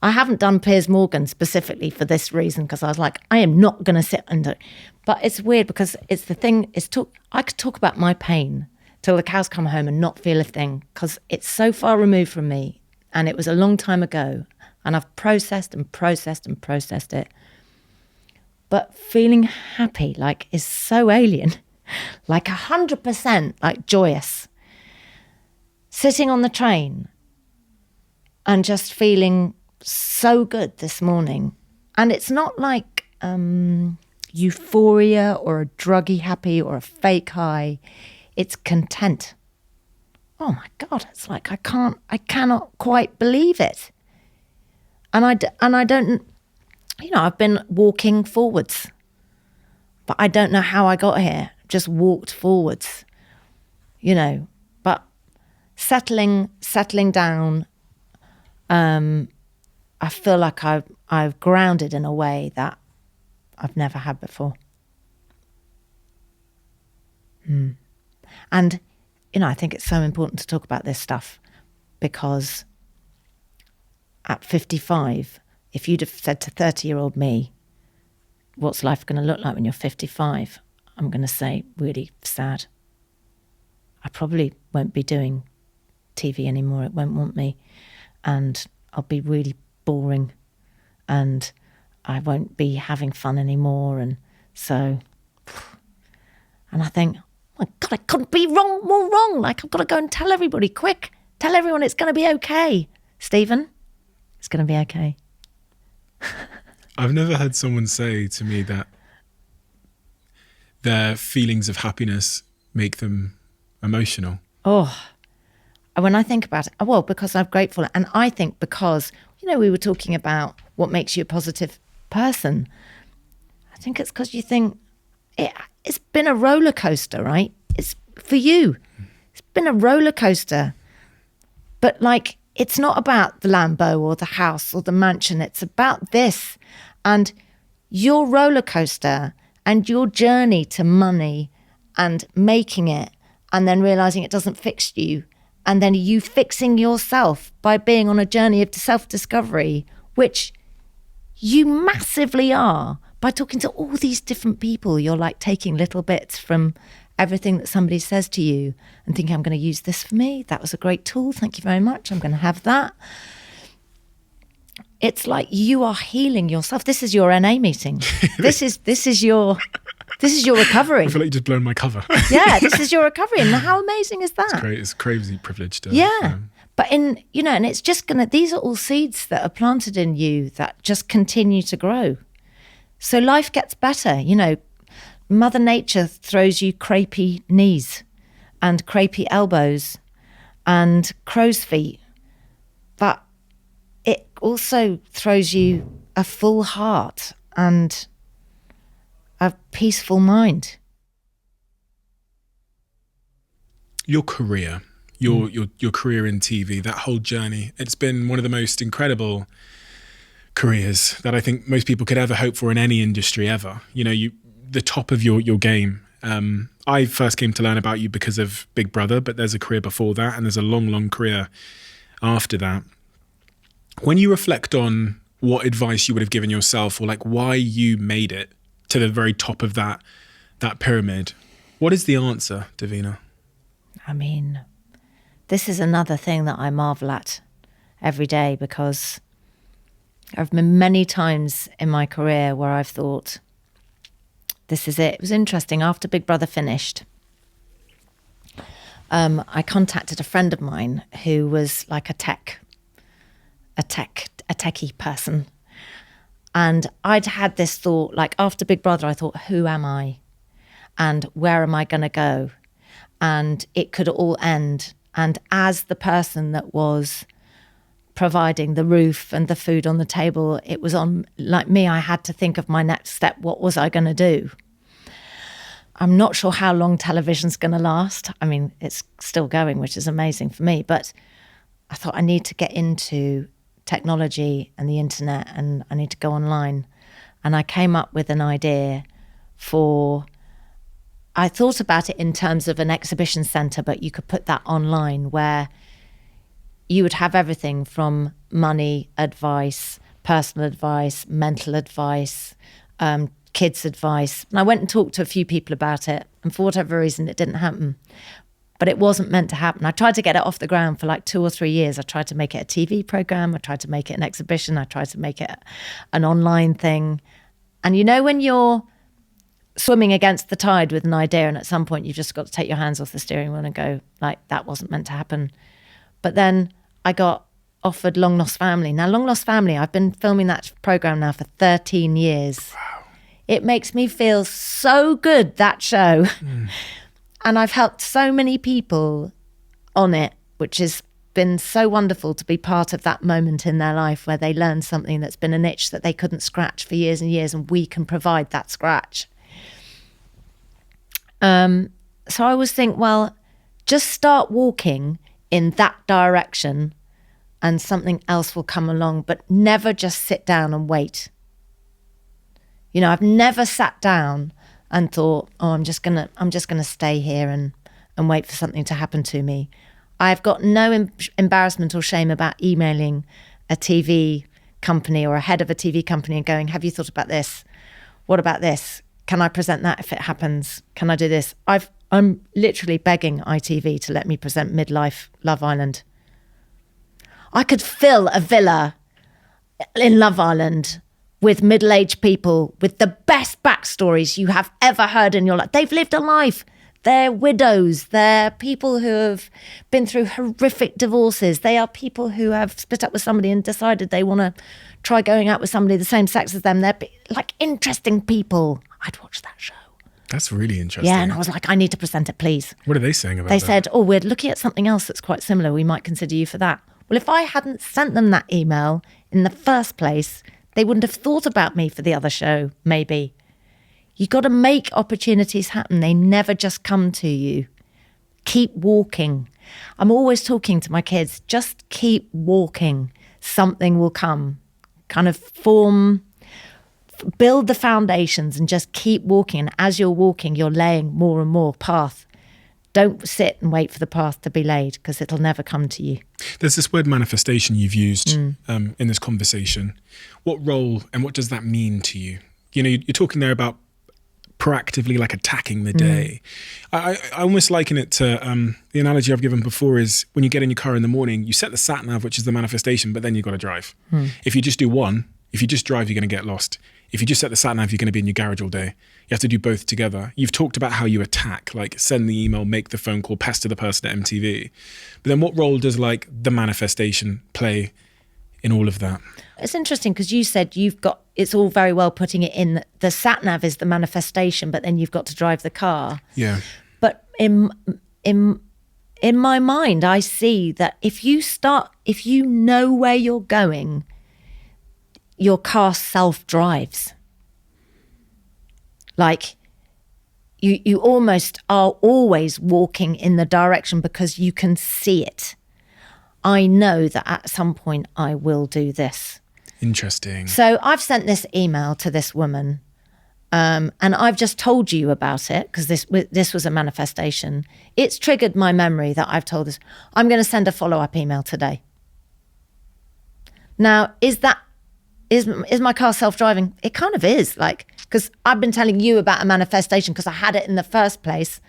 I haven't done Piers Morgan specifically for this reason, because I was like, I am not going to sit and do. But it's weird because it's the thing, I could talk about my pain till the cows come home and not feel a thing, because it's so far removed from me. And it was a long time ago. And I've processed and processed and processed it. But feeling happy, like, is so alien. Like 100%, like joyous. Sitting on the train and just feeling so good this morning. And it's not like euphoria or a druggy happy or a fake high. It's content. Oh my God, it's like I cannot quite believe it. And I don't, you know, I've been walking forwards, but I don't know how I got here. Just walked forwards, you know, but settling down. I feel like I've grounded in a way that I've never had before. And, you know, I think it's so important to talk about this stuff, because at 55, if you'd have said to 30-year-old me, what's life going to look like when you're 55? I'm going to say, really sad. I probably won't be doing TV anymore. It won't want me. And I'll be really boring. And I won't be having fun anymore. And so, and I think, oh my God, I couldn't be more wrong. Like, I've got to go and tell everybody, quick. Tell everyone it's going to be okay. Stephen, it's going to be okay. I've never heard someone say to me that their feelings of happiness make them emotional. Oh, when I think about it, well, because I'm grateful. And I think because, you know, we were talking about what makes you a positive person. I think it's because you think it's been a roller coaster, right? It's for you. It's been a roller coaster. But like, it's not about the Lambo or the house or the mansion. It's about this. And your roller coaster and your journey to money and making it, and then realizing it doesn't fix you, and then you fixing yourself by being on a journey of self-discovery, which you massively are by talking to all these different people. You're like taking little bits from everything that somebody says to you and thinking, I'm going to use this for me. That was a great tool. Thank you very much. I'm going to have that. It's like you are healing yourself. This is your NA meeting. This is your recovery. I feel like you just blown my cover. Yeah, this is your recovery. And how amazing is that? It's great. It's crazy privilege to. Yeah. But and it's just these are all seeds that are planted in you that just continue to grow. So life gets better. You know, Mother Nature throws you crepey knees and crepey elbows and crow's feet. But it also throws you a full heart and a peaceful mind. Your career, your career in TV, that whole journey, it's been one of the most incredible careers that I think most people could ever hope for in any industry ever. You know, the top of your game. I first came to learn about you because of Big Brother, but there's a career before that, and there's a long career after that. When you reflect on what advice you would have given yourself, or like why you made it to the very top of that pyramid, what is the answer, Davina? I mean, this is another thing that I marvel at every day, because I've been many times in my career where I've thought, this is it. It was interesting. After Big Brother finished, I contacted a friend of mine who was like a techie person. And I'd had this thought, like after Big Brother, I thought, who am I? And where am I going to go? And it could all end. And as the person that was providing the roof and the food on the table, it was on, like me, I had to think of my next step. What was I going to do? I'm not sure how long television's going to last. I mean, it's still going, which is amazing for me. But I thought I need to get into technology and the internet, and I need to go online. And I came up with an idea I thought about it in terms of an exhibition centre, but you could put that online where you would have everything from money advice, personal advice, mental advice, kids advice. And I went and talked to a few people about it, and for whatever reason, it didn't happen. But it wasn't meant to happen. I tried to get it off the ground for like 2 or 3 years. I tried to make it a TV program. I tried to make it an exhibition. I tried to make it an online thing. And you know, when you're swimming against the tide with an idea, and at some point you've just got to take your hands off the steering wheel and go, like, that wasn't meant to happen. But then I got offered Long Lost Family. Now, Long Lost Family, I've been filming that program now for 13 years. Wow. It makes me feel so good, that show. And I've helped so many people on it, which has been so wonderful to be part of that moment in their life where they learn something that's been an itch that they couldn't scratch for years and years, and we can provide that scratch. So I always think, well, just start walking in that direction and something else will come along, but never just sit down and wait. You know, I've never sat down and thought, oh, I'm just gonna stay here and wait for something to happen to me. I've got no embarrassment or shame about emailing a TV company or a head of a TV company and going, have you thought about this? What about this? Can I present that if it happens? Can I do this? I'm literally begging ITV to let me present Midlife Love Island. I could fill a villa in Love Island with middle-aged people with the best backstories you have ever heard in your life. They've lived a life. They're widows. They're people who have been through horrific divorces. They are people who have split up with somebody and decided they want to try going out with somebody the same sex as them. They're like interesting people. I'd watch that show. That's really interesting. Yeah, and I was like, I need to present it, please. What are they saying about They that? said, oh, we're looking at something else that's quite similar. We might consider you for that. Well, if I hadn't sent them that email in the first place, they wouldn't have thought about me for the other show, maybe. You got to make opportunities happen. They never just come to you. Keep walking. I'm always talking to my kids, just keep walking. Something will come. Kind of build the foundations and just keep walking. And as you're walking, you're laying more and more path. Don't sit and wait for the path to be laid, because it'll never come to you. There's this word manifestation you've used in this conversation. What role and what does that mean to you? You know, you're talking there about proactively like attacking the day. I almost liken it to the analogy I've given before is when you get in your car in the morning, you set the sat nav, which is the manifestation, but then you've got to drive. If you just do one, if you just drive, you're going to get lost. If you just set the sat nav, you're going to be in your garage all day. You have to do both together. You've talked about how you attack, like send the email, make the phone call, pester the person at MTV. But then what role does like the manifestation play in all of that? It's interesting because you said it's all very well putting it in the sat nav is the manifestation, but then you've got to drive the car. Yeah. But in my mind, I see that if you know where you're going, your car self-drives. Like you almost are always walking in the direction because you can see it. I know that at some point I will do this. Interesting. So I've sent this email to this woman and I've just told you about it because this was a manifestation. It's triggered my memory that I've told this. I'm going to send a follow-up email today. Now, is my car self-driving? It kind of is, like, because I've been telling you about a manifestation because I had it in the first place.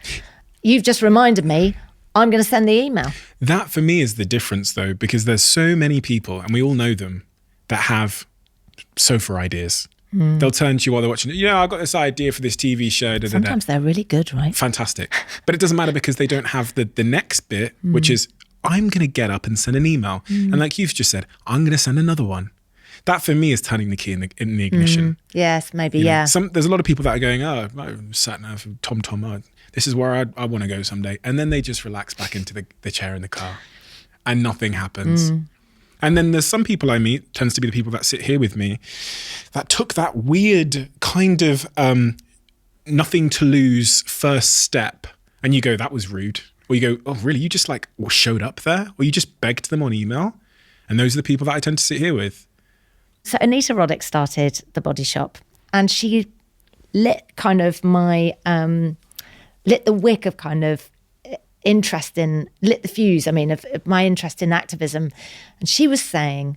You've just reminded me, I'm going to send the email. That for me is the difference though, because there's so many people, and we all know them, that have sofa ideas. They'll turn to you while they're watching, I got this idea for this TV show. Sometimes they're really good, right? Fantastic. But it doesn't matter because they don't have the next bit, which is, I'm going to get up and send an email. And like you've just said, I'm going to send another one. That for me is turning the key in the ignition. Yes, maybe, yeah. There's a lot of people that are going, sat nav, Tom, this is where I want to go someday. And then they just relax back into the chair in the car and nothing happens. And then there's some people I meet, tends to be the people that sit here with me, that took that weird kind of nothing to lose first step. And you go, that was rude. Or you go, oh, really? You just like showed up there? Or you just begged them on email? And those are the people that I tend to sit here with. So Anita Roddick started the Body Shop, and she lit kind of my, lit the wick of kind of lit the fuse, of my interest in activism. And she was saying,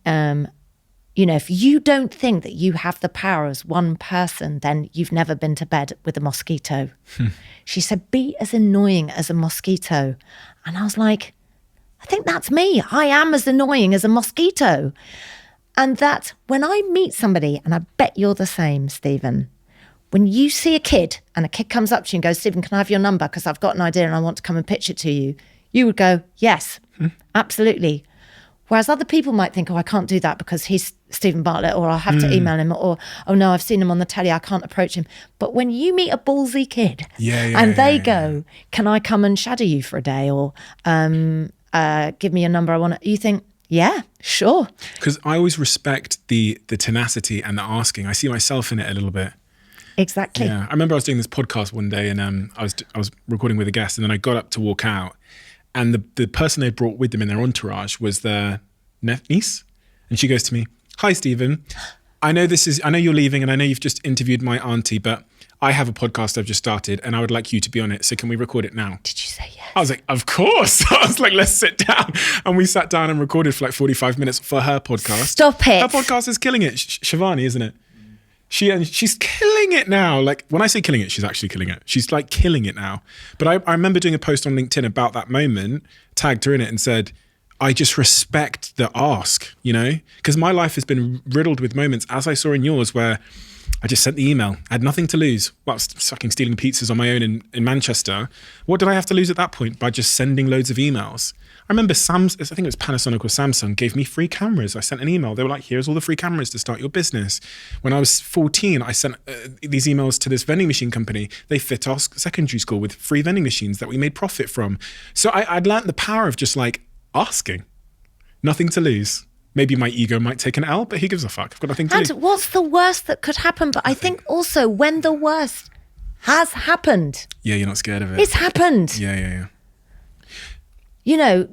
if you don't think that you have the power as one person, then you've never been to bed with a mosquito. She said, be as annoying as a mosquito. And I was like, I think that's me. I am as annoying as a mosquito. And that when I meet somebody, and I bet you're the same, Stephen, when you see a kid and a kid comes up to you and goes, Stephen, can I have your number? Because I've got an idea and I want to come and pitch it to you. You would go, yes, absolutely. Whereas other people might think, oh, I can't do that because he's Stephen Bartlett, or I'll have to email him, or, oh no, I've seen him on the telly, I can't approach him. But when you meet a ballsy kid they go, can I come and shadow you for a day? Or give me your number, you think, yeah, sure. Because I always respect the tenacity and the asking. I see myself in it a little bit. Exactly. Yeah, I remember I was doing this podcast one day, and I was recording with a guest, and then I got up to walk out, and the person they brought with them in their entourage was their niece, and she goes to me, "Hi, Stephen. I know you're leaving, and I know you've just interviewed my auntie, but I have a podcast I've just started, and I would like you to be on it. So can we record it now?" Did you say yes? I was like, of course. I was like, let's sit down. And we sat down and recorded for like 45 minutes for her podcast. Stop it. Her podcast is killing it. Shivani, isn't it? She's killing it now. Like, when I say killing it, she's actually killing it. She's like killing it now. But I remember doing a post on LinkedIn about that moment, tagged her in it and said, I just respect the ask, because my life has been riddled with moments, as I saw in yours, where I just sent the email. I had nothing to lose. Well, I was fucking stealing pizzas on my own in Manchester. What did I have to lose at that point by just sending loads of emails? I remember I think it was Panasonic or Samsung, gave me free cameras. I sent an email. They were like, here's all the free cameras to start your business. When I was 14, I sent these emails to this vending machine company. They fit our secondary school with free vending machines that we made profit from. So I'd learned the power of just like asking. Nothing to lose. Maybe my ego might take an L, but who gives a fuck? I've got nothing to lose. And what's the worst that could happen? But I think also when the worst has happened. Yeah, you're not scared of it. It's happened. Yeah.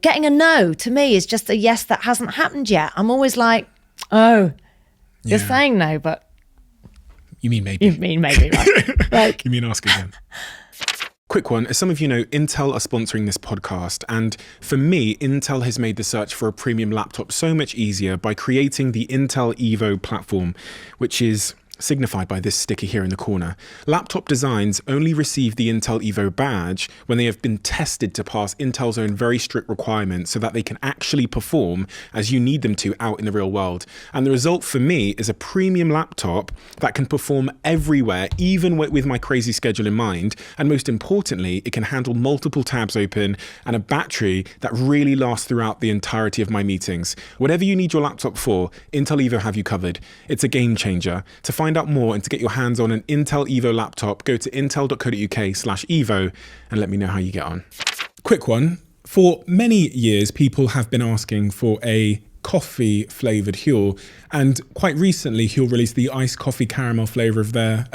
Getting a no to me is just a yes that hasn't happened yet. I'm always like, oh, you're saying no, but... You mean maybe. You mean maybe, right? You mean ask again. Quick one, as some of you know, Intel are sponsoring this podcast, and for me, Intel has made the search for a premium laptop so much easier by creating the Intel Evo platform, which is signified by this sticker here in the corner. Laptop designs only receive the Intel Evo badge when they have been tested to pass Intel's own very strict requirements so that they can actually perform as you need them to out in the real world. And the result for me is a premium laptop that can perform everywhere, even with my crazy schedule in mind. And most importantly, it can handle multiple tabs open and a battery that really lasts throughout the entirety of my meetings. Whatever you need your laptop for, Intel Evo have you covered. It's a game changer. To find out more and to get your hands on an Intel Evo laptop, go to intel.co.uk/Evo and let me know how you get on. Quick one. For many years, people have been asking for a coffee flavoured Huel, and quite recently Huel released the iced coffee caramel flavour of their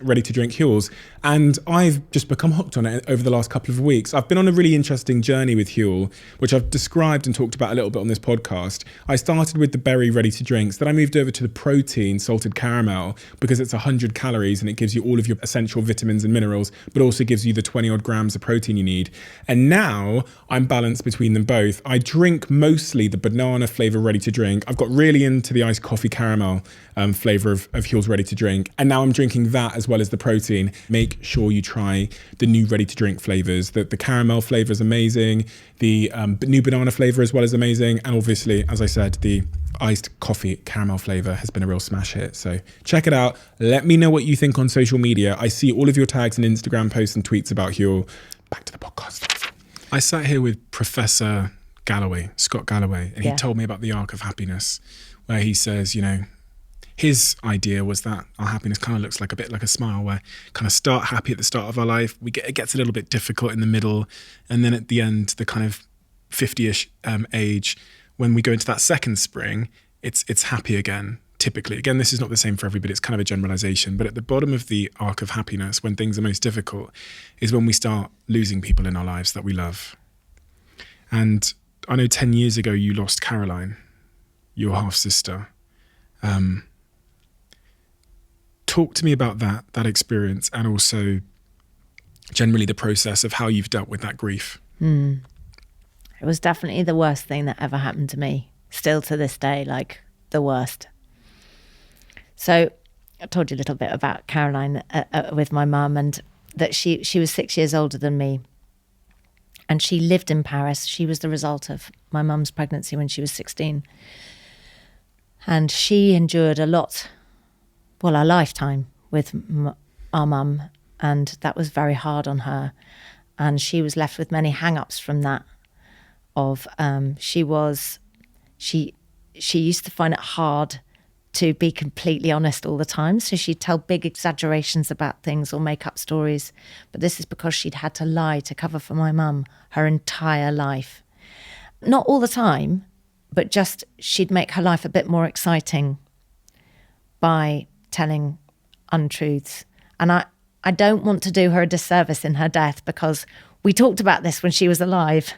ready-to-drink Huels, and I've just become hooked on it over the last couple of weeks. I've been on a really interesting journey with Huel, which I've described and talked about a little bit on this podcast. I started with the berry ready-to-drinks, then I moved over to the protein salted caramel because it's 100 calories and it gives you all of your essential vitamins and minerals, but also gives you the 20 odd grams of protein you need. And now I'm balanced between them both. I drink mostly the banana flavour ready-to-drink. I've got really into the iced coffee caramel flavour of Huel's ready-to-drink, and now I'm drinking that as well as the protein. Make sure you try the new ready-to-drink flavours. The caramel flavour is amazing, the new banana flavour as well is amazing, and obviously, as I said, the iced coffee caramel flavour has been a real smash hit. So check it out. Let me know what you think on social media. I see all of your tags and Instagram posts and tweets about Huel. Back to the podcast. I sat here with Professor Scott Galloway, and he told me about the arc of happiness, where he says, his idea was that our happiness kind of looks like a bit like a smile, where kind of start happy at the start of our life, it gets a little bit difficult in the middle, and then at the end, the kind of 50-ish age, when we go into that second spring, it's happy again. typically, again, this is not the same for everybody, it's kind of a generalization, but at the bottom of the arc of happiness, when things are most difficult, is when we start losing people in our lives that we love. And I know 10 years ago you lost Caroline, your half-sister. Talk to me about that experience, and also generally the process of how you've dealt with that grief. It was definitely the worst thing that ever happened to me. Still to this day, like the worst. So I told you a little bit about Caroline with my mum, and that she was 6 years older than me. And she lived in Paris. She was the result of my mum's pregnancy when she was 16. And she endured a lot, well, a lifetime with our mum. And that was very hard on her. And she was left with many hang-ups from that. She used to find it hard to be completely honest all the time. So she'd tell big exaggerations about things or make up stories. But this is because she'd had to lie to cover for my mum her entire life. Not all the time, but just she'd make her life a bit more exciting by telling untruths. And I don't want to do her a disservice in her death, because we talked about this when she was alive.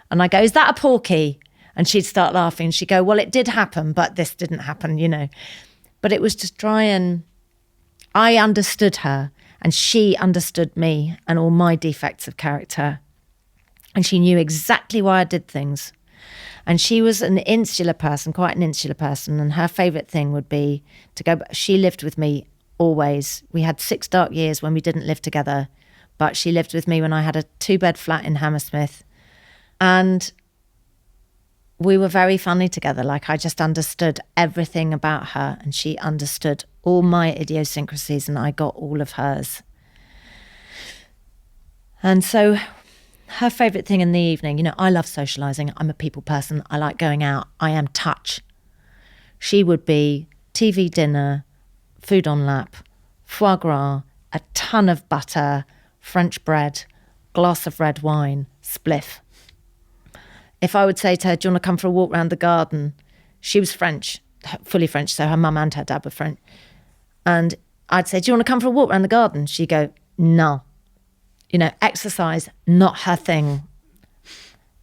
And I go, is that a porky? And she'd start laughing. She'd go, well, it did happen, but this didn't happen, you know. But it was to try and... I understood her, and she understood me and all my defects of character. And she knew exactly why I did things. And she was an insular person, quite an insular person. And her favourite thing would be to go... She lived with me always. We had 6 dark years when we didn't live together. But she lived with me when I had a 2-bed flat in Hammersmith. And we were very funny together. Like, I just understood everything about her, and she understood all my idiosyncrasies, and I got all of hers. And so her favourite thing in the evening, you know, I love socialising. I'm a people person. I like going out. I am touch. She would be TV dinner, food on lap, foie gras, a ton of butter, French bread, glass of red wine, spliff. If I would say to her, do you want to come for a walk around the garden? She was French, fully French, so her mum and her dad were French. And I'd say, do you want to come for a walk around the garden? She'd go, no. You know, exercise, not her thing.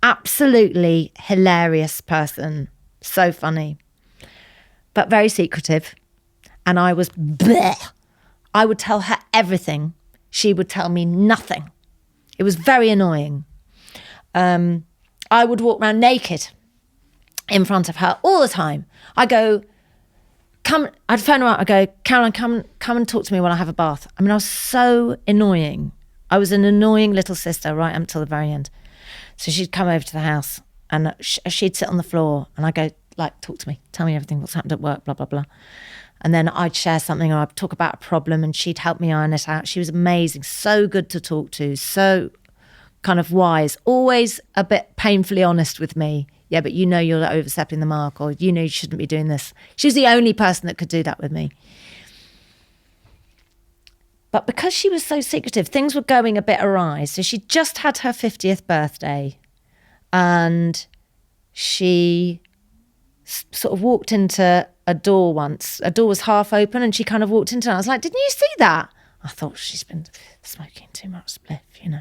Absolutely hilarious person. So funny. But very secretive. And I was bleh. I would tell her everything. She would tell me nothing. It was very annoying. I would walk around naked in front of her all the time. I go, come, I'd phone her out. I go, Caroline, come and talk to me while I have a bath. I mean, I was so annoying. I was an annoying little sister right up until the very end. So she'd come over to the house, and she'd sit on the floor, and I go, like, talk to me, tell me everything, what's happened at work, blah, blah, blah. And then I'd share something, or I'd talk about a problem, and she'd help me iron it out. She was amazing, so good to talk to, so kind of wise, always a bit painfully honest with me. Yeah, but you know you're overstepping the mark, or you know you shouldn't be doing this. She was the only person that could do that with me. But because she was so secretive, things were going a bit awry. So she just had her 50th birthday, and she sort of walked into a door once. A door was half open, and she kind of walked into it. I was like, didn't you see that? I thought, she's been smoking too much spliff, you know.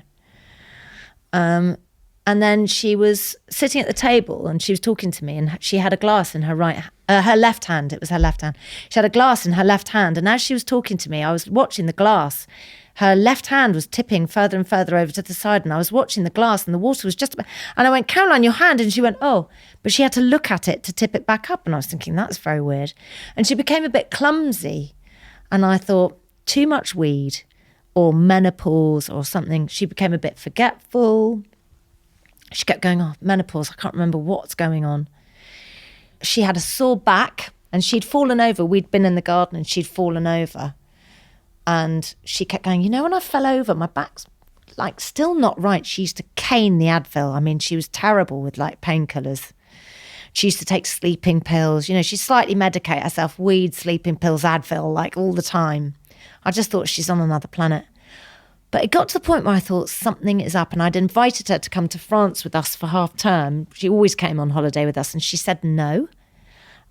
And then she was sitting at the table, and she was talking to me, and she had a glass in her her left hand. It was her left hand. She had a glass in her left hand. And as she was talking to me, I was watching the glass. Her left hand was tipping further and further over to the side, and I was watching the glass, and the water was just about, and I went, Caroline, your hand. And she went, oh, but she had to look at it to tip it back up. And I was thinking, that's very weird. And she became a bit clumsy. And I thought, too much weed or menopause or something. She became a bit forgetful. She kept going, oh, menopause, I can't remember what's going on. She had a sore back, and she'd fallen over. We'd been in the garden, and she'd fallen over. And she kept going, you know, when I fell over, my back's like still not right. She used to cane the Advil. I mean, she was terrible with like painkillers. She used to take sleeping pills. You know, she'd slightly medicate herself, weed, sleeping pills, Advil, like all the time. I just thought she's on another planet. But it got to the point where I thought something is up, and I'd invited her to come to France with us for half term. She always came on holiday with us, and she said no.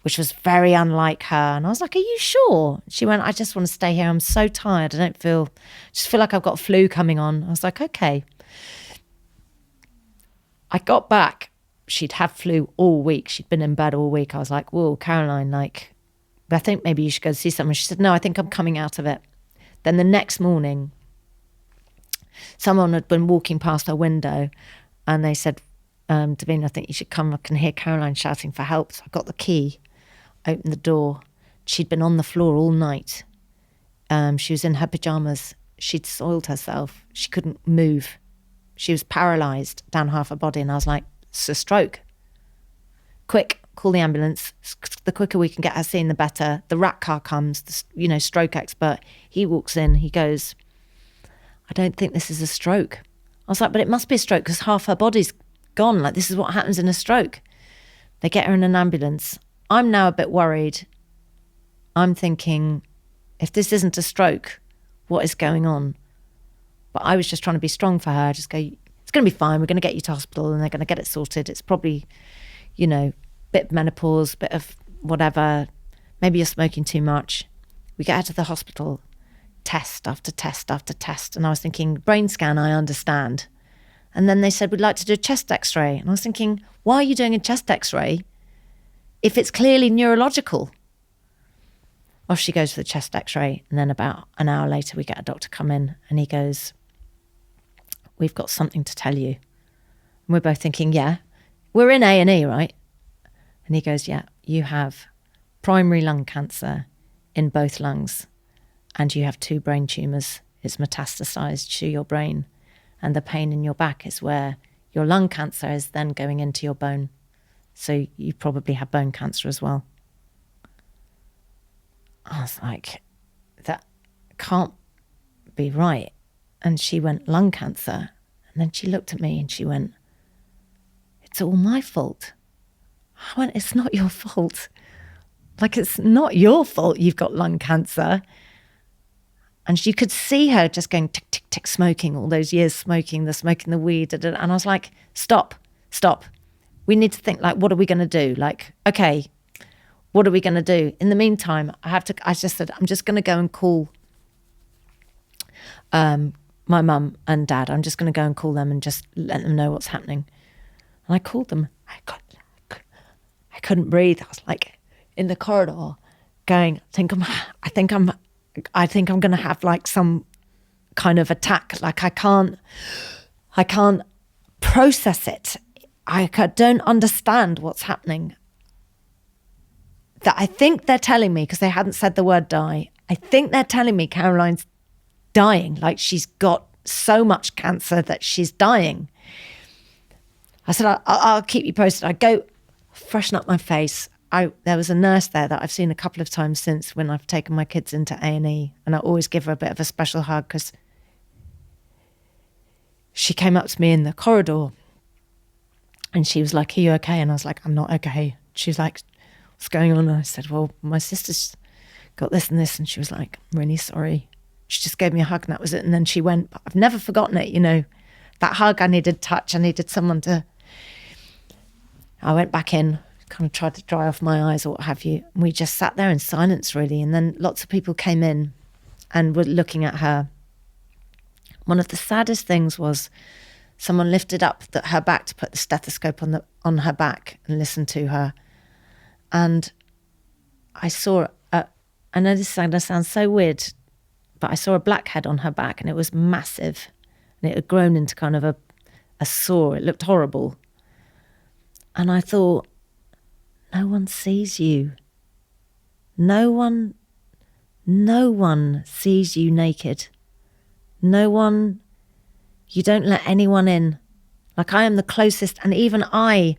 which was very unlike her. And I was like, are you sure? She went, I just want to stay here. I'm so tired. I just feel like I've got a flu coming on. I was like, okay. I got back. She'd had flu all week. She'd been in bed all week. I was like, whoa, Caroline, like, I think maybe you should go see someone. She said, no, I think I'm coming out of it. Then the next morning, someone had been walking past her window and they said, Davina, I think you should come. I can hear Caroline shouting for help. So I got the key, opened the door. She'd been on the floor all night. She was in her pajamas. She'd soiled herself. She couldn't move. She was paralysed down half her body. And I was like, it's a stroke. Quick, call the ambulance. The quicker we can get her seen, the better. The rat car comes, the stroke expert. He walks in. He goes, I don't think this is a stroke. I was like, but it must be a stroke because half her body's gone. Like, this is what happens in a stroke. They get her in an ambulance. I'm now a bit worried. I'm thinking, if this isn't a stroke, what is going on? But I was just trying to be strong for her. Just go, it's going to be fine. We're going to get you to hospital and they're going to get it sorted. It's probably, bit of menopause, bit of whatever. Maybe you're smoking too much. We get her to the hospital. Test after test after test. And I was thinking, brain scan, I understand. And then they said, we'd like to do a chest x-ray. And I was thinking, why are you doing a chest x-ray if it's clearly neurological? Off she goes for the chest x-ray. And then about an hour later, we get a doctor come in and he goes, we've got something to tell you. And we're both thinking, yeah, we're in A&E, right? And he goes, yeah, you have primary lung cancer in both lungs and you have 2 brain tumours. It's metastasised to your brain. And the pain in your back is where your lung cancer is then going into your bone. So you probably have bone cancer as well. I was like, that can't be right. And she went, lung cancer. And then she looked at me and she went, it's all my fault. I went, it's not your fault. Like, it's not your fault you've got lung cancer. And you could see her just going tick, tick, tick, smoking all those years, smoking the weed. And I was like, stop. We need to think, like, what are we going to do? Like, okay, what are we going to do? In the meantime, I just said, I'm just going to go and call my mum and dad. I'm just going to go and call them and just let them know what's happening. And I called them. I couldn't breathe. I was like in the corridor going, I think I'm going to have like some kind of attack. Like I can't process it. I don't understand what's happening. That I think they're telling me, because they hadn't said the word die, I think they're telling me Caroline's dying. Like she's got so much cancer that she's dying. I said, I'll keep you posted. I go freshen up my face. There was a nurse there that I've seen a couple of times since when I've taken my kids into A&E, and I always give her a bit of a special hug because she came up to me in the corridor and she was like, are you okay? And I was like, I'm not okay. She was like, what's going on? And I said, well, my sister's got this and this. And she was like, I'm really sorry. She just gave me a hug and that was it. And then she went, but I've never forgotten it, that hug. I needed touch. I needed someone to... I went back in, kind of tried to dry off my eyes or what have you. And we just sat there in silence, really. And then lots of people came in and were looking at her. One of the saddest things was someone lifted up her back to put the stethoscope on her back and listened to her. And I saw, I know this is going to sound so weird, but I saw a blackhead on her back and it was massive. And it had grown into kind of a sore. It looked horrible. And I thought, no one sees you. No one sees you naked. You don't let anyone in. Like I am the closest, and even I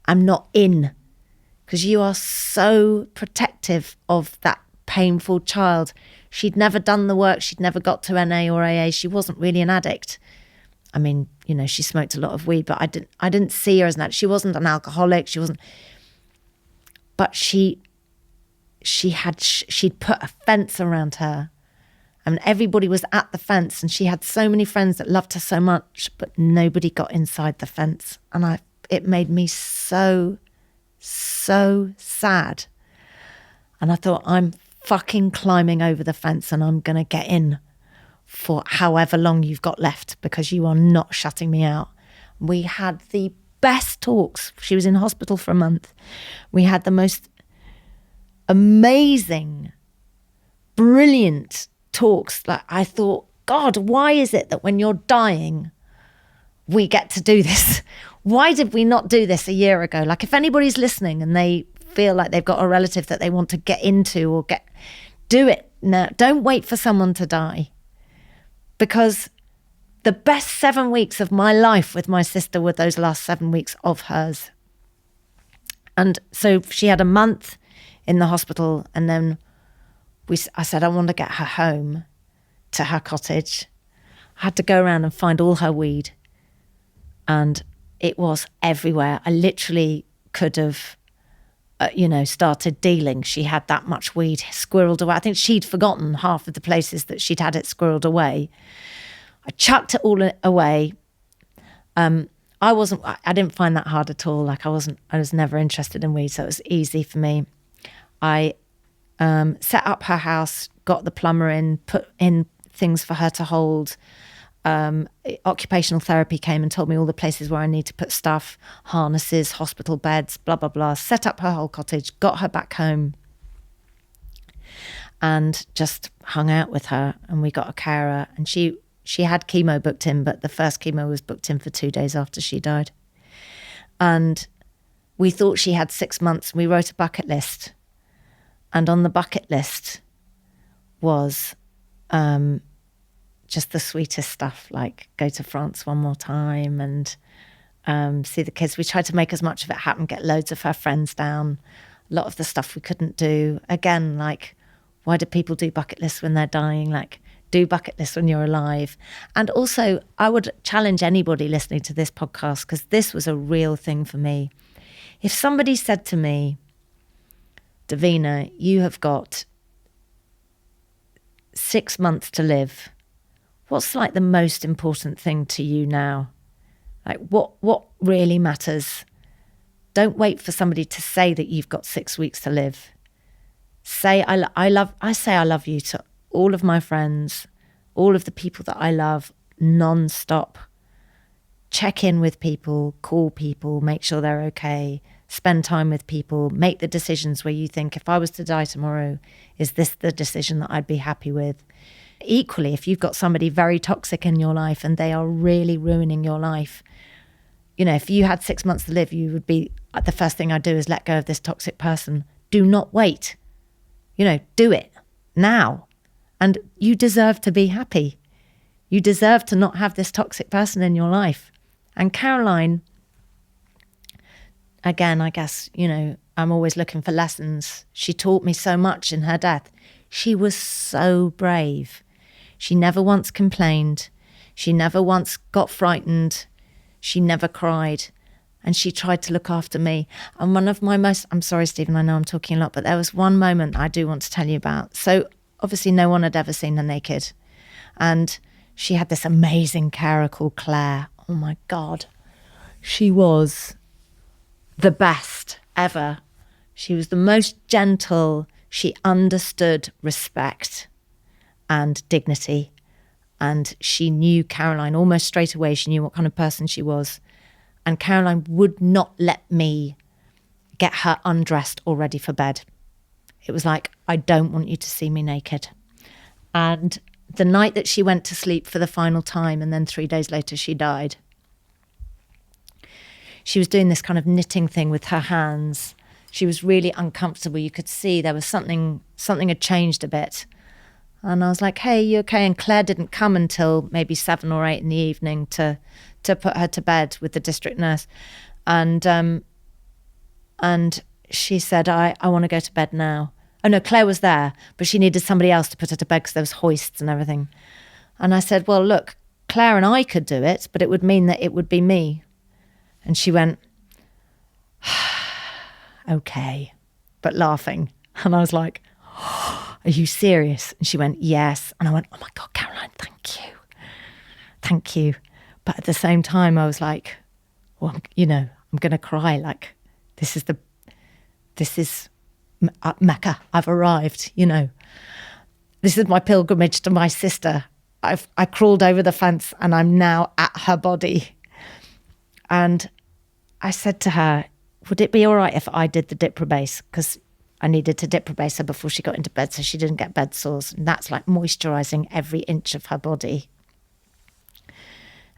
am not in, because you are so protective of that painful child. She'd never done the work. She'd never got to NA or AA. She wasn't really an addict. I mean, she smoked a lot of weed, but I didn't see her as an addict. She wasn't an alcoholic. She wasn't. But she'd put a fence around her, and everybody was at the fence, and she had so many friends that loved her so much, but nobody got inside the fence. And it made me so sad, And I thought, I'm fucking climbing over the fence and I'm going to get in for however long you've got left, because you are not shutting me out. We had the best talks. She was in hospital for a month. We had the most amazing, brilliant talks. Like, I thought, God, why is it that when you're dying, we get to do this? Why did we not do this a year ago? Like, if anybody's listening and they feel like they've got a relative that they want to get into or do it now. Don't wait for someone to die. Because the best 7 weeks of my life with my sister were those last 7 weeks of hers. And so she had a month in the hospital, and then I said, I want to get her home to her cottage. I had to go around and find all her weed, and it was everywhere. I literally could have, started dealing. She had that much weed squirreled away. I think she'd forgotten half of the places that she'd had it squirreled away. I chucked it all away. I didn't find that hard at all. Like, I was never interested in weed, so it was easy for me. I set up her house, got the plumber in, put in things for her to hold. Occupational therapy came and told me all the places where I need to put stuff, harnesses, hospital beds, blah, blah, blah. Set up her whole cottage, got her back home, and just hung out with her. And we got a carer, and she had chemo booked in, but the first chemo was booked in for 2 days after she died. And we thought she had 6 months. We wrote a bucket list. And on the bucket list was just the sweetest stuff, like go to France one more time and see the kids. We tried to make as much of it happen, get loads of her friends down. A lot of the stuff we couldn't do. Again, like, why do people do bucket lists when they're dying? Like, do bucket lists when you're alive. And also, I would challenge anybody listening to this podcast, because this was a real thing for me. If somebody said to me, Davina, you have got 6 months to live. What's like the most important thing to you now? Like, what really matters? Don't wait for somebody to say that you've got 6 weeks to live. Say I love you to all of my friends, all of the people that I love, non-stop. Check in with people, call people, make sure they're okay, spend time with people, make the decisions where you think, if I was to die tomorrow, is this the decision that I'd be happy with? Equally, if you've got somebody very toxic in your life and they are really ruining your life, if you had 6 months to live, you would be, the first thing I'd do is let go of this toxic person. Do not wait. Do it now. And you deserve to be happy. You deserve to not have this toxic person in your life. And Caroline, again, I guess, I'm always looking for lessons. She taught me so much in her death. She was so brave. She never once complained. She never once got frightened. She never cried. And she tried to look after me. And one of my I'm sorry, Stephen, I know I'm talking a lot, but there was one moment I do want to tell you about. So obviously no one had ever seen her naked. And she had this amazing carer called Claire. Oh my God. She was the best ever. She was the most gentle. She understood respect and dignity. And she knew Caroline almost straight away. She knew what kind of person she was. And Caroline would not let me get her undressed or ready for bed. It was like, I don't want you to see me naked. And the night that she went to sleep for the final time, and then 3 days later she died, she was doing this kind of knitting thing with her hands. She was really uncomfortable. You could see there was something had changed a bit. And I was like, hey, you okay? And Claire didn't come until maybe 7 or 8 in the evening to put her to bed with the district nurse. And she said, I want to go to bed now. Oh no, Claire was there, but she needed somebody else to put her to bed because there was hoists and everything. And I said, well, look, Claire and I could do it, but it would mean that it would be me. And she went, okay, but laughing. And I was like, are you serious? And she went, yes. And I went, oh my God, Caroline, thank you. Thank you. But at the same time, I was like, well, I'm going to cry. Like, this is Mecca, I've arrived, you know. This is my pilgrimage to my sister. I crawled over the fence and I'm now at her body. And I said to her, would it be all right if I did the diprobase? Because I needed to diprobase her before she got into bed so she didn't get bed sores. And that's like moisturising every inch of her body.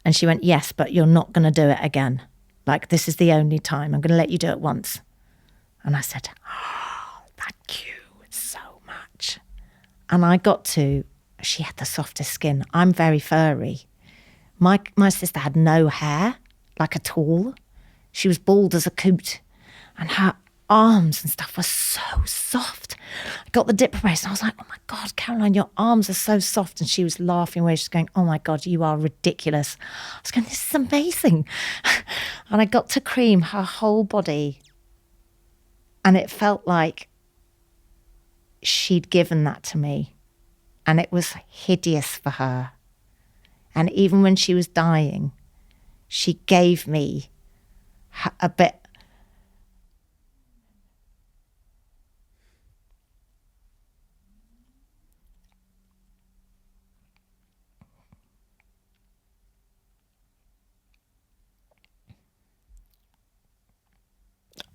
And she went, yes, but you're not going to do it again. Like, this is the only time. I'm going to let you do it once. And I said, oh, thank you so much. And I got to, she had the softest skin. I'm very furry. My sister had no hair, like at all. She was bald as a coot. And her arms and stuff were so soft. I got the diprobase and I was like, oh my God, Caroline, your arms are so soft. And she was laughing away. She's going, oh my God, you are ridiculous. I was going, this is amazing. And I got to cream her whole body. And it felt like she'd given that to me. And it was hideous for her. And even when she was dying, she gave me a bit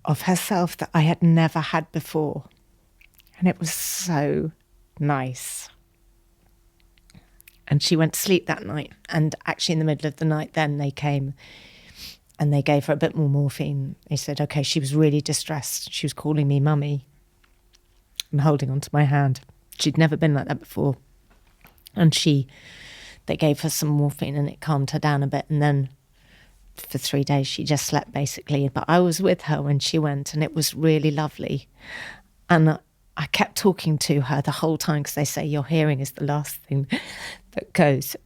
of herself that I had never had before. And it was so nice. And she went to sleep that night. And actually in the middle of the night then they came and they gave her a bit more morphine. They said, okay, she was really distressed. She was calling me mummy and holding onto my hand. She'd never been like that before. And they gave her some morphine and it calmed her down a bit. And then for 3 days she just slept basically. But I was with her when she went and it was really lovely. And I kept talking to her the whole time because they say your hearing is the last thing that goes.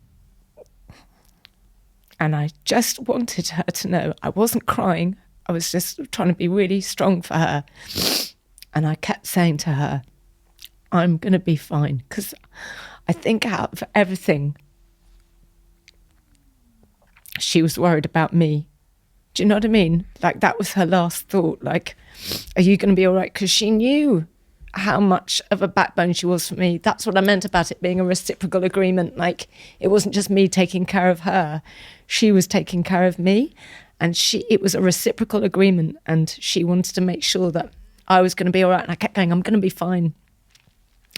And I just wanted her to know I wasn't crying. I was just trying to be really strong for her. And I kept saying to her, I'm going to be fine. Because I think out of everything, she was worried about me. Do you know what I mean? Like, that was her last thought. Like, are you going to be all right? Because she knew how much of a backbone she was for me. That's what I meant about it being a reciprocal agreement. Like, it wasn't just me taking care of her. She was taking care of me. And it was a reciprocal agreement. And she wanted to make sure that I was going to be all right. And I kept going, I'm going to be fine.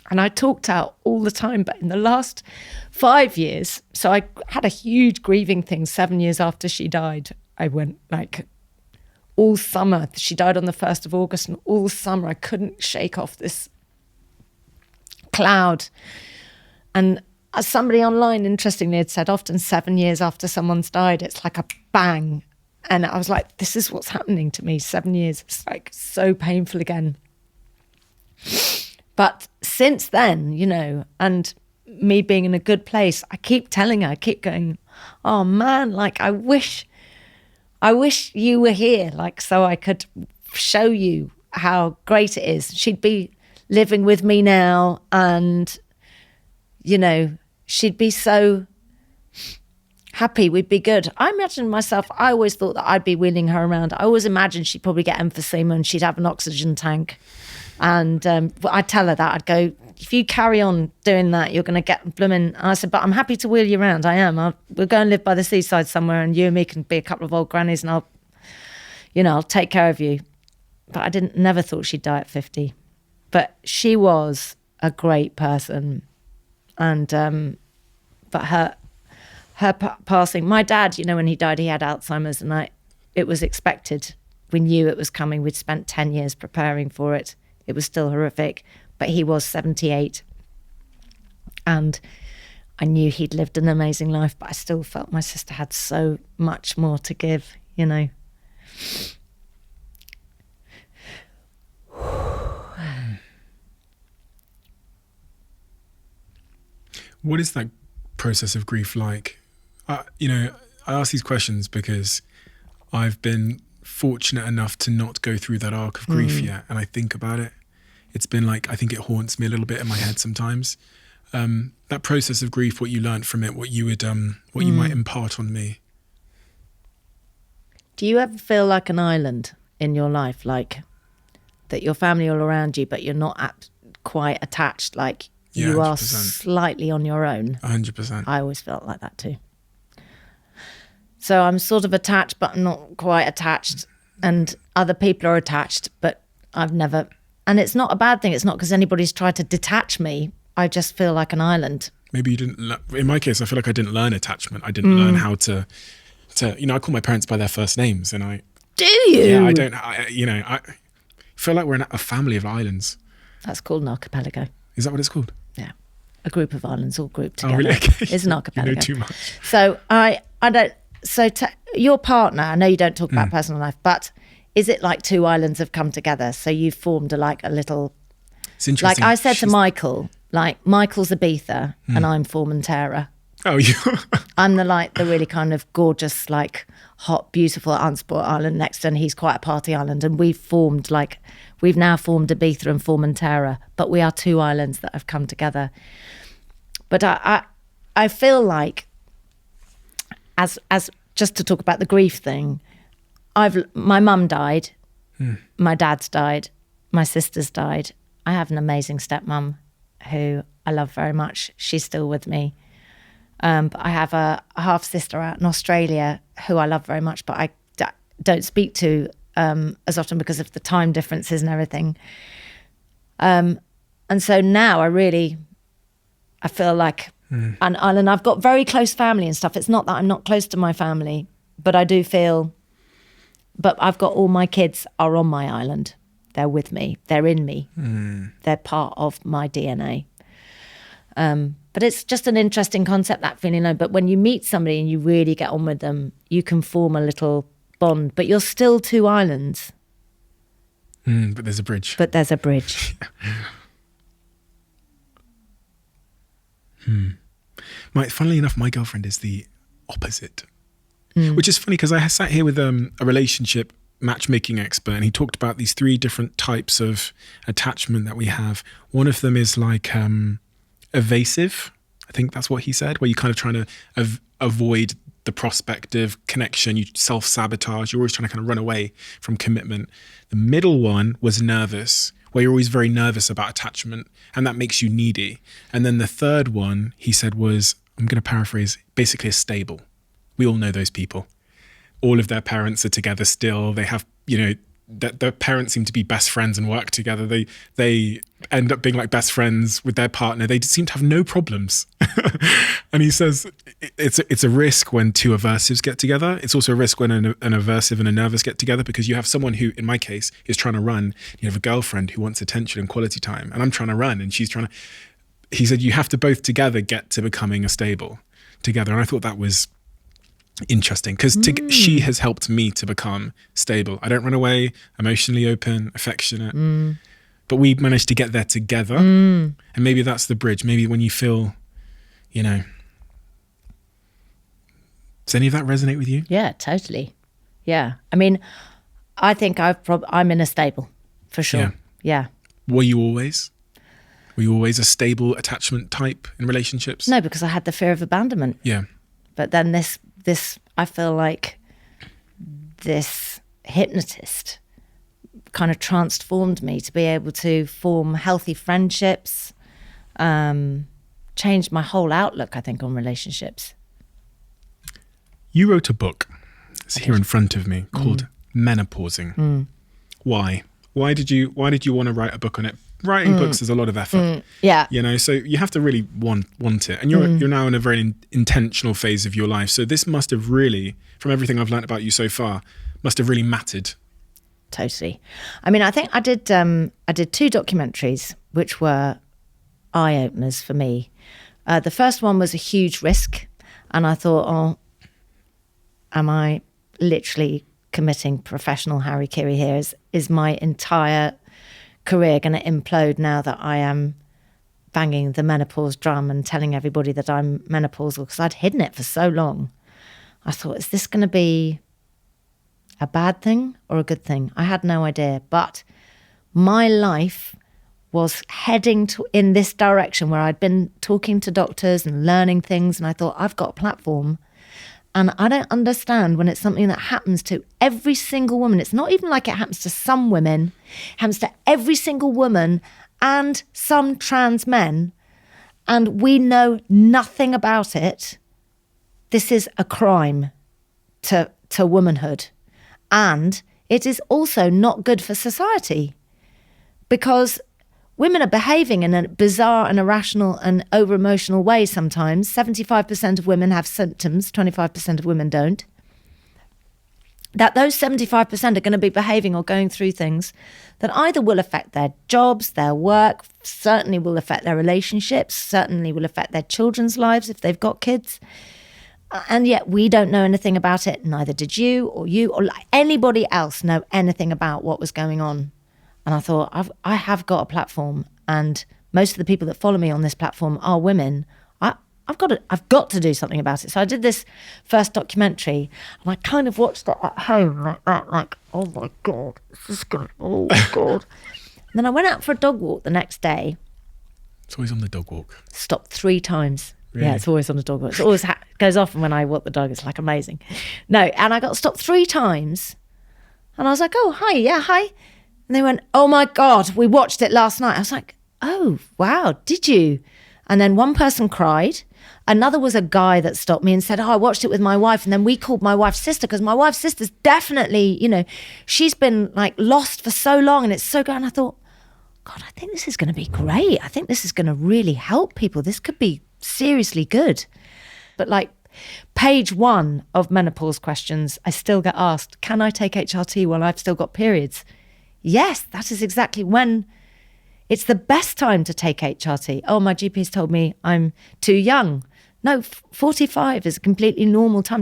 And I talked out all the time. But in the last 5 years, so I had a huge grieving thing 7 years after she died. I went like all summer. She died on the 1st of August. And all summer I couldn't shake off this cloud. And somebody online, interestingly, had said often 7 years after someone's died, it's like a bang. And I was like, this is what's happening to me. 7 years. It's like so painful again. But since then, you know, and me being in a good place, I keep telling her, I keep going, oh man, like I wish you were here, like so I could show you how great it is. She'd be living with me now and, you know, she'd be so happy, we'd be good. I imagine myself, I always thought that I'd be wheeling her around. I always imagined she'd probably get emphysema and she'd have an oxygen tank. And I'd tell her that. I'd go, if you carry on doing that, you're going to get blooming. I said, but I'm happy to wheel you around. I am. We'll go and live by the seaside somewhere and you and me can be a couple of old grannies and I'll take care of you. But I never thought she'd die at 50. But she was a great person. And, but her passing, my dad, you know, when he died, he had Alzheimer's and it was expected. We knew it was coming. We'd spent 10 years preparing for it. It was still horrific, but he was 78. And I knew he'd lived an amazing life, but I still felt my sister had so much more to give, you know. What is that process of grief like? You know, I ask these questions because I've been fortunate enough to not go through that arc of grief yet. And I think about it. It's been like, I think it haunts me a little bit in my head sometimes. That process of grief, what you learned from it, what you might impart on me. Do you ever feel like an island in your life? Like that your family all around you, but you're not quite attached. Like Yeah, you are 100%. slightly on your own. 100%. I always felt like that too. So I'm sort of attached, but not quite attached. And other people are attached, but I've never. And it's not a bad thing. It's not because anybody's tried to detach me. I just feel like an island. Maybe you didn't. In my case, I feel like I didn't learn attachment. I didn't learn how to. I call my parents by their first names, and I. Do you? Yeah, I don't. I feel like we're in a family of islands. That's called an archipelago. Is that what it's called? Yeah, a group of islands all grouped together. Oh, really? Okay. It's an archipelago. You know too much. So I don't. So your partner, I know you don't talk about personal life, but is it like two islands have come together? So you've formed a little. It's interesting. Like I said to Michael, like Michael's Ibiza and I'm Formentera. Oh, you. I'm the really kind of gorgeous, like hot, beautiful, unspoiled island next, and he's quite a party island. And we've now formed Ibiza and Formentera, but we are two islands that have come together. But I feel like, as just to talk about the grief thing, my mum died, my dad's died, my sister's died. I have an amazing stepmum who I love very much. She's still with me. But I have a half sister out in Australia who I love very much, but I don't speak to as often because of the time differences and everything. And so now I feel like an island. I've got very close family and stuff. It's not that I'm not close to my family, but I do feel, but I've got all my kids are on my island. They're with me. They're in me. They're part of my DNA. But it's just an interesting concept, that feeling. But when you meet somebody and you really get on with them, you can form a little bond. But you're still two islands. But there's a bridge. Funnily enough, my girlfriend is the opposite, which is funny because I sat here with a relationship matchmaking expert, and he talked about these three different types of attachment that we have. One of them is like evasive. I think that's what he said, where you're kind of trying to avoid the prospect of connection. You self-sabotage. You're always trying to kind of run away from commitment. The middle one was nervous, where you're always very nervous about attachment, and that makes you needy. And then the third one, he said, was, I'm going to paraphrase, basically a stable. We all know those people. All of their parents are together still. They have, their parents seem to be best friends and work together. They end up being like best friends with their partner. They seem to have no problems. And he says it's a risk when two aversives get together. It's also a risk when an aversive and a nervous get together, because you have someone who, in my case, is trying to run. You have a girlfriend who wants attention and quality time, and I'm trying to run, and she's trying to. He said you have to both together get to becoming a stable together, and I thought that was interesting because she has helped me to become stable. I don't run away, emotionally open, affectionate, but we managed to get there together. And maybe that's the bridge. Maybe when you feel, does any of that resonate with you? Yeah, totally. Yeah. I mean, I think I'm in a stable for sure. Yeah. Were you always a stable attachment type in relationships? No, because I had the fear of abandonment. Yeah. But then this I feel like this hypnotist kind of transformed me to be able to form healthy friendships, changed my whole outlook, I think, on relationships. You wrote a book, it's here in front of me, called Menopausing. Why? Why did you want to write a book on it? Writing books is a lot of effort. Yeah. So you have to really want it. And you're now in a very intentional phase of your life. So this must have really, from everything I've learned about you so far, must have really mattered. Totally. I mean, I think I did 2 documentaries which were eye-openers for me. The first one was a huge risk, and I thought, am I literally committing professional harikiri here? Is my entire career going to implode now that I am banging the menopause drum and telling everybody that I'm menopausal? Because I'd hidden it for so long. I thought, is this going to be a bad thing or a good thing? I had no idea. But my life was heading in this direction where I'd been talking to doctors and learning things, and I thought, I've got a platform And I don't understand when it's something that happens to every single woman. It's not even like it happens to some women. It happens to every single woman and some trans men. And we know nothing about it. This is a crime to womanhood. And it is also not good for society, because women are behaving in a bizarre and irrational and over-emotional way sometimes. 75% of women have symptoms, 25% of women don't. That those 75% are going to be behaving or going through things that either will affect their jobs, their work, certainly will affect their relationships, certainly will affect their children's lives if they've got kids. And yet we don't know anything about it. Neither did you or anybody else know anything about what was going on. And I thought, I have got a platform, and most of the people that follow me on this platform are women. I've got to do something about it. So I did this first documentary, and I kind of watched it at home like that, like, oh my God, oh my God. And then I went out for a dog walk the next day. It's always on the dog walk. Stopped 3 times. Really? Yeah, it's always on the dog walk. It always goes off when I walk the dog. It's like amazing. No, and I got stopped 3 times, and I was like, oh, hi, yeah, hi. And they went, oh my God, we watched it last night. I was like, oh, wow, did you? And then one person cried. Another was a guy that stopped me and said, oh, I watched it with my wife. And then we called my wife's sister, because my wife's sister's definitely, she's been like lost for so long, and it's so good. And I thought, God, I think this is going to be great. I think this is going to really help people. This could be seriously good. But like page 1 of menopause questions, I still get asked, can I take HRT while I've still got periods? Yes, that is exactly when it's the best time to take HRT. Oh, my GP's told me I'm too young. No, 45 is a completely normal time.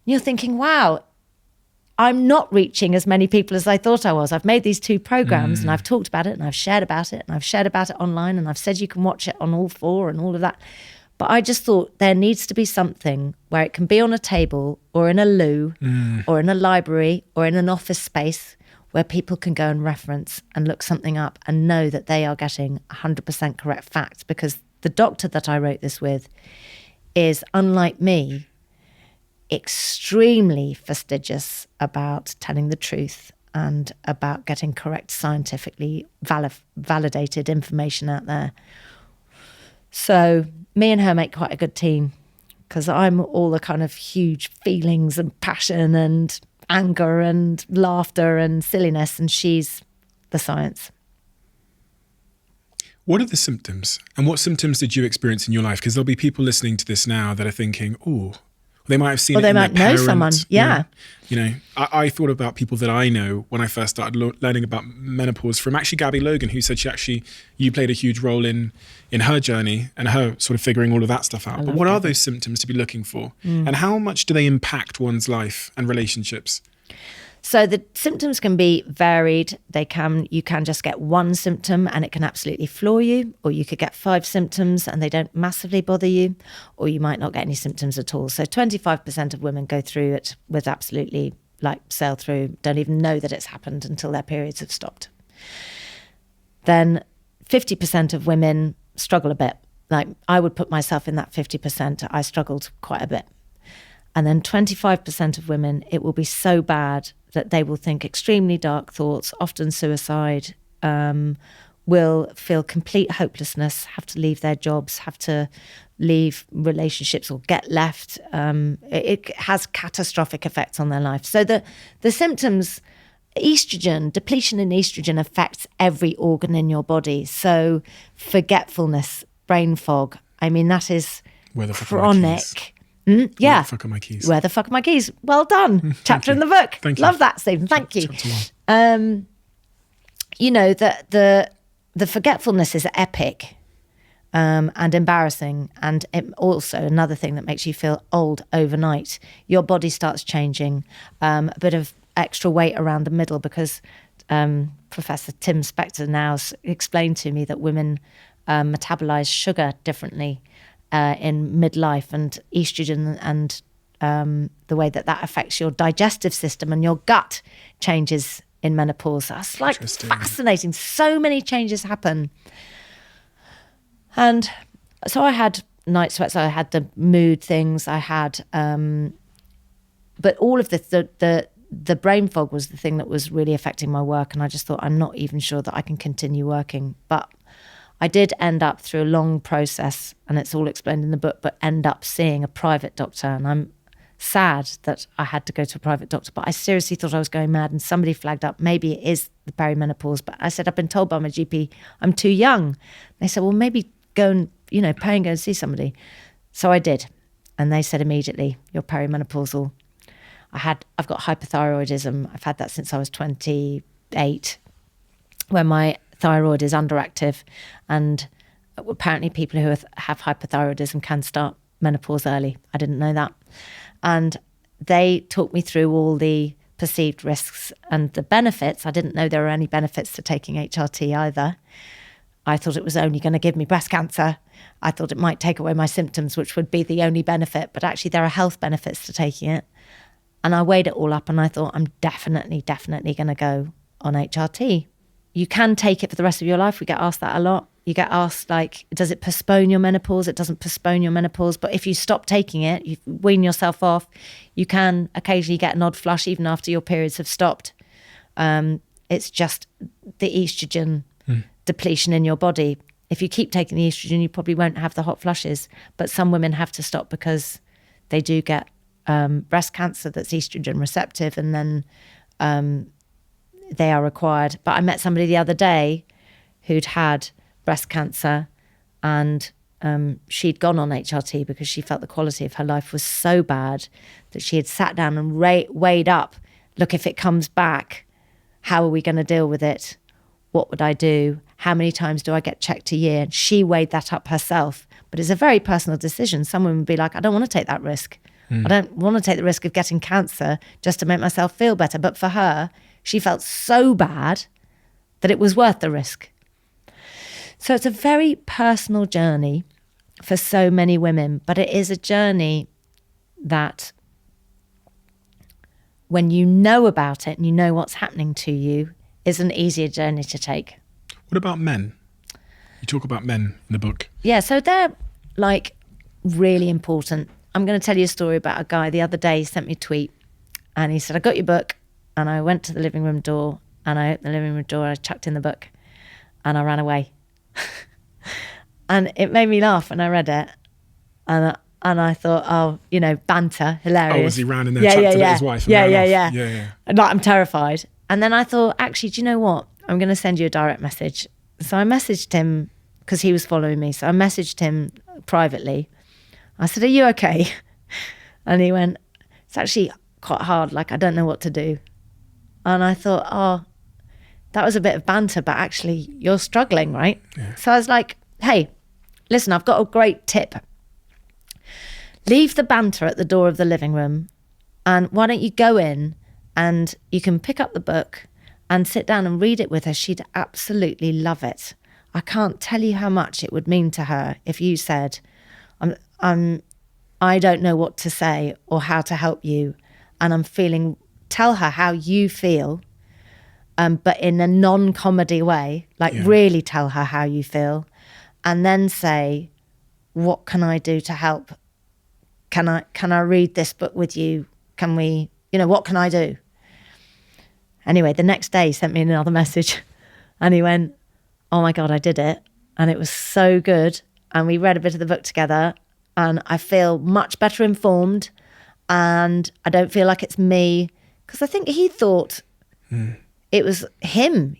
You're thinking, wow, I'm not reaching as many people as I thought I was. I've made these 2 programs and I've talked about it, and I've shared about it, and I've shared about it online, and I've said you can watch it on all 4 and all of that. But I just thought there needs to be something where it can be on a table or in a loo or in a library or in an office space where people can go and reference and look something up and know that they are getting 100% correct facts. Because the doctor that I wrote this with is, unlike me, extremely fastidious about telling the truth and about getting correct, scientifically validated information out there. So me and her make quite a good team, because I'm all the kind of huge feelings and passion and anger and laughter and silliness, and she's the science. What are the symptoms? And what symptoms did you experience in your life? Because there'll be people listening to this now that are thinking, oh, they might have seen it in their parents. Or they might know someone, yeah. I thought about people that I know when I first started learning about menopause from actually Gabby Logan, who said you played a huge role in her journey and her sort of figuring all of that stuff out. But what are those symptoms to be looking for? And how much do they impact one's life and relationships? So the symptoms can be varied. You can just get 1 symptom and it can absolutely floor you, or you could get 5 symptoms and they don't massively bother you, or you might not get any symptoms at all. So 25% of women go through it with absolutely sail through, don't even know that it's happened until their periods have stopped. Then 50% of women struggle a bit. Like, I would put myself in that 50%. I struggled quite a bit. And then 25% of women, it will be so bad that they will think extremely dark thoughts, often suicide, will feel complete hopelessness, have to leave their jobs, have to leave relationships or get left. It has catastrophic effects on their life. So the symptoms, depletion in estrogen affects every organ in your body. So forgetfulness, brain fog, I mean, that is chronic. Yeah. Where the fuck are my keys? Where the fuck are my keys? Well done. Chapter in the book. Thank you. Love that, Stephen. Thank you. Chapter 1. The forgetfulness is epic and embarrassing. And also another thing that makes you feel old overnight. Your body starts changing. A bit of extra weight around the middle, because Professor Tim Spector now explained to me that women metabolize sugar differently in midlife, and estrogen and the way that affects your digestive system and your gut changes in menopause. That's fascinating. So many changes happen. And so I had night sweats, I had the mood things, I had, but all of the brain fog was the thing that was really affecting my work. And I just thought, I'm not even sure that I can continue working. But I did end up through a long process, and it's all explained in the book, but end up seeing a private doctor. And I'm sad that I had to go to a private doctor, but I seriously thought I was going mad. And somebody flagged up, maybe it is the perimenopause. But I said, I've been told by my GP I'm too young. They said, well, maybe go and, pay and go and see somebody. So I did. And they said immediately, you're perimenopausal. I've got hypothyroidism. I've had that since I was 28, where my thyroid is underactive, and apparently people who have hypothyroidism can start menopause early. I didn't know that. And they talked me through all the perceived risks and the benefits. I didn't know there were any benefits to taking HRT either. I thought it was only going to give me breast cancer. I thought it might take away my symptoms, which would be the only benefit, but actually there are health benefits to taking it. And I weighed it all up and I thought, I'm definitely going to go on HRT. You can take it for the rest of your life. We get asked that a lot. You get asked, like, does it postpone your menopause? It doesn't postpone your menopause. But if you stop taking it, you wean yourself off, you can occasionally get an odd flush even after your periods have stopped. It's just the estrogen depletion in your body. If you keep taking the estrogen, you probably won't have the hot flushes. But some women have to stop because they do get breast cancer that's estrogen receptive, and then they are required. But I met somebody the other day who'd had breast cancer, and she'd gone on HRT because she felt the quality of her life was so bad that she had sat down and weighed up, look, if it comes back, how are we going to deal with it? What would I do? How many times do I get checked a year? And she weighed that up herself. But it's a very personal decision. Someone would be like, I don't want to take that risk. I don't want to take the risk of getting cancer just to make myself feel better. But for her, she felt so bad that it was worth the risk. So it's a very personal journey for so many women, but it is a journey that when you know about it and you know what's happening to you, is an easier journey to take. What about men? You talk about men in the book. Yeah, so they're like really important. I'm going to tell you a story about a guy the other day. He sent me a tweet and he said, I got your book. And I went to the living room door and I opened the living room door, I chucked in the book and I ran away. And it made me laugh when I read it. And I thought, oh, banter, hilarious. Oh, as he ran in there, chucked it at his wife. Yeah. Like, I'm terrified. And then I thought, actually, do you know what? I'm going to send you a direct message. So I messaged him because he was following me. So I messaged him privately. I said, are you okay? And he went, it's actually quite hard. Like, I don't know what to do. And I thought, oh, that was a bit of banter, but actually you're struggling, right? Yeah. So I was like, hey, listen, I've got a great tip. Leave the banter at the door of the living room, and why don't you go in and you can pick up the book and sit down and read it with her. She'd absolutely love it. I can't tell you how much it would mean to her if you said, I don't know what to say or how to help you, and I'm feeling, tell her how you feel, but in a non-comedy way, like really tell her how you feel, and then say, what can I do to help? Can I read this book with you? Can we, what can I do? Anyway, the next day he sent me another message and he went, oh my God, I did it. And it was so good. And we read a bit of the book together and I feel much better informed and I don't feel like it's me. Because I think he thought it was him,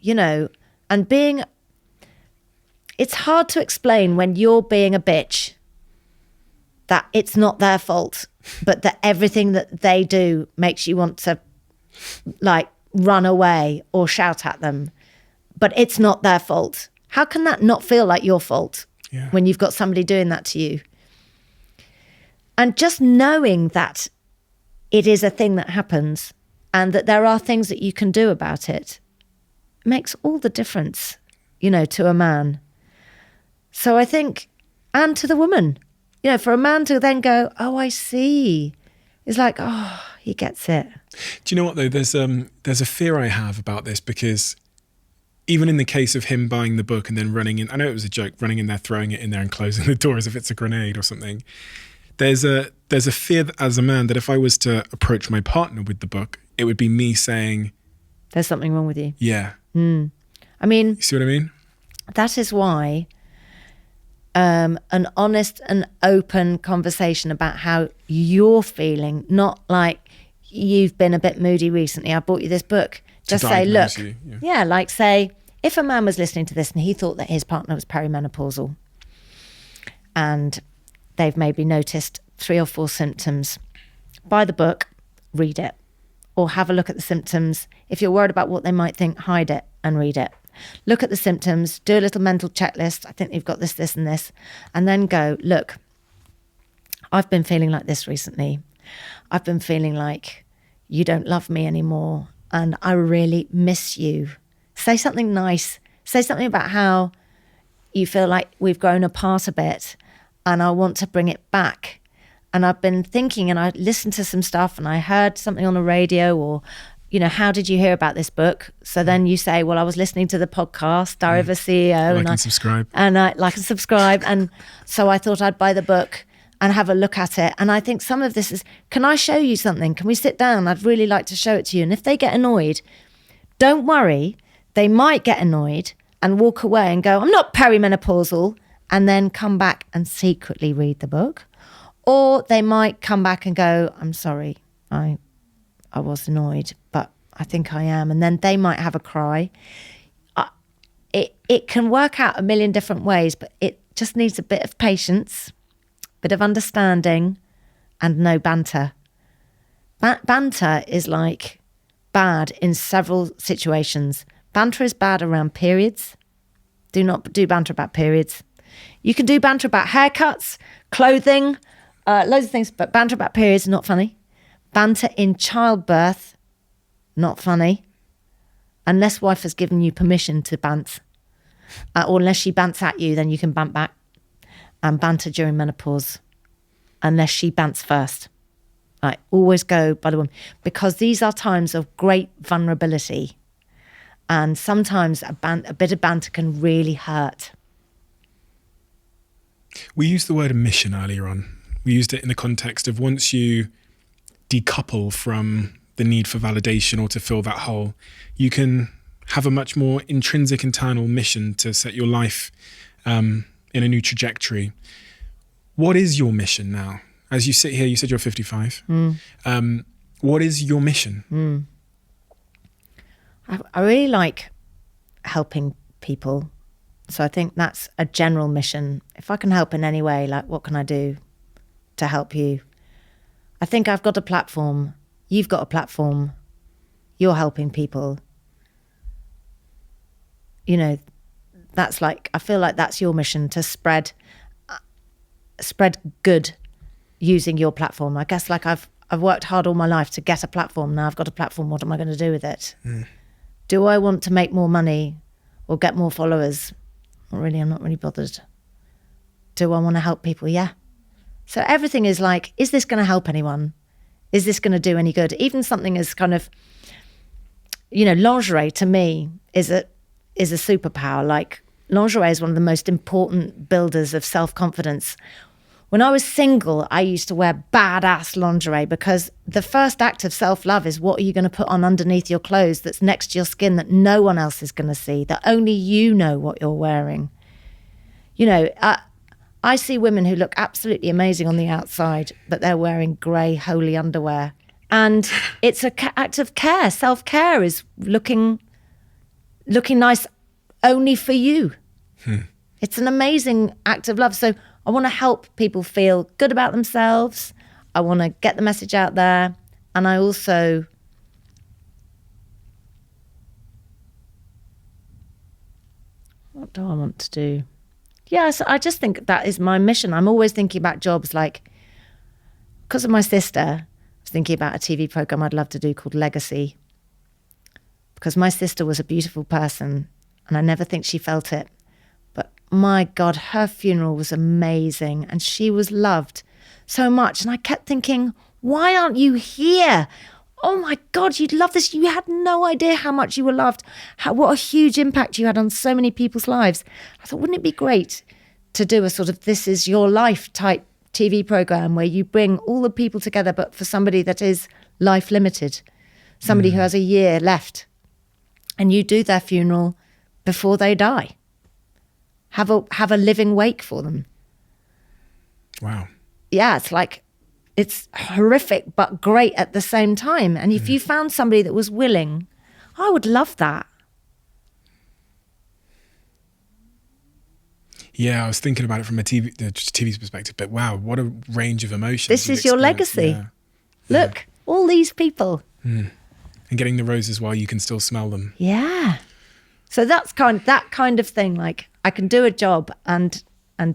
and it's hard to explain when you're being a bitch that it's not their fault, but that everything that they do makes you want to like run away or shout at them, but it's not their fault. How can that not feel like your fault when you've got somebody doing that to you? And just knowing that it is a thing that happens and that there are things that you can do about it makes all the difference, to a man. So I think, and to the woman, for a man to then go, oh, I see. It's like, oh, he gets it. Do you know what though? There's a fear I have about this because even in the case of him buying the book and then running in, I know it was a joke, running in there, throwing it in there and closing the door as if it's a grenade or something. There's a fear that, as a man, that if I was to approach my partner with the book, it would be me saying, there's something wrong with you. yeah. I mean, You see what I mean? that is why an honest and open conversation about how you're feeling, not like you've been a bit moody recently, I bought you this book. Just say, look, diagnose you, yeah, like say, if a man was listening to this and he thought that his partner was perimenopausal and they've maybe noticed 3 or 4 symptoms, buy the book, read it, or have a look at the symptoms. If you're worried about what they might think, hide it and read it. Look at the symptoms, do a little mental checklist. I think you've got this, this, and this. And then go, look, I've been feeling like this recently. I've been feeling like you don't love me anymore and I really miss you. Say something nice. Say something about how you feel like we've grown apart a bit and I want to bring it back. And I've been thinking, and I listened to some stuff and I heard something on the radio, or, you know, how did you hear about this book? So then you say, well, I was listening to the podcast, Diary of a CEO. Like and subscribe. And I like and subscribe. And so I thought I'd buy the book and have a look at it. And I think some of this is, can I show you something? Can we sit down? I'd really like to show it to you. And if they get annoyed, don't worry. They might get annoyed and walk away and go, I'm not perimenopausal, and then come back and secretly read the book. Or they might come back and go, I'm sorry, I was annoyed, but I think I am. And then they might have a cry. It can work out a million different ways, but it just needs a bit of patience, bit of understanding, and no banter. Banter is like bad in several situations. Banter is bad around periods. Do not do banter about periods. You can do banter about haircuts, clothing, loads of things, but banter about periods, not funny. Banter in childbirth, not funny. Unless wife has given you permission to bant, or unless she bants at you, then you can bant back. And banter during menopause, unless she bants first. Like, always go by the woman, because these are times of great vulnerability. And sometimes a bit of banter can really hurt. We used the word emission earlier on. We used it in the context of once you decouple from the need for validation or to fill that hole, you can have a much more intrinsic internal mission to set your life in a new trajectory. What is your mission now? As you sit here, you said you're 55. What is your mission? I really like helping people. So I think that's a general mission. If I can help in any way, like, what can I do to help you? I think I've got a platform. You've got a platform. You're helping people. You know, that's like, I feel like that's your mission, to spread good using your platform. I guess, like, I've worked hard all my life to get a platform. Now I've got a platform. What am I going to do with it? Do I want to make more money or get more followers? Not really. I'm not really bothered. Do I want to help people? Yeah. So everything is like, is this going to help anyone? Is this going to do any good? Even something as kind of, you know, lingerie to me is a superpower. Like, lingerie is one of the most important builders of self-confidence. When I was single, I used to wear badass lingerie, because the first act of self-love is, what are you going to put on underneath your clothes that's next to your skin that no one else is going to see, that only you know what you're wearing? You know, I see women who look absolutely amazing on the outside, but they're wearing grey, holy underwear. And it's an act of care. Self-care is looking nice only for you. It's an amazing act of love. So I want to help people feel good about themselves. I want to get the message out there. And I also what do I want to do? Yeah, so I just think that is my mission. I'm always thinking about jobs, like, because of my sister, I was thinking about a TV program I'd love to do called Legacy. Because my sister was a beautiful person and I never think she felt it. But my God, her funeral was amazing and she was loved so much. And I kept thinking, why aren't you here oh my God, you'd love this. You had no idea how much you were loved, what a huge impact you had on so many people's lives. I thought, wouldn't it be great to do a sort of This Is Your Life type TV program where you bring all the people together, but for somebody that is life limited, somebody who has a year left, and you do their funeral before they die. Have a living wake for them. Wow. Yeah, it's horrific but great at the same time. And if you found somebody that was willing, I would love that. Yeah, I was thinking about it from the TV's perspective, but wow, what a range of emotions. This is your legacy. Yeah. Look, all these people. And getting the roses while you can still smell them. Yeah. So that's that kind of thing. Like, I can do a job and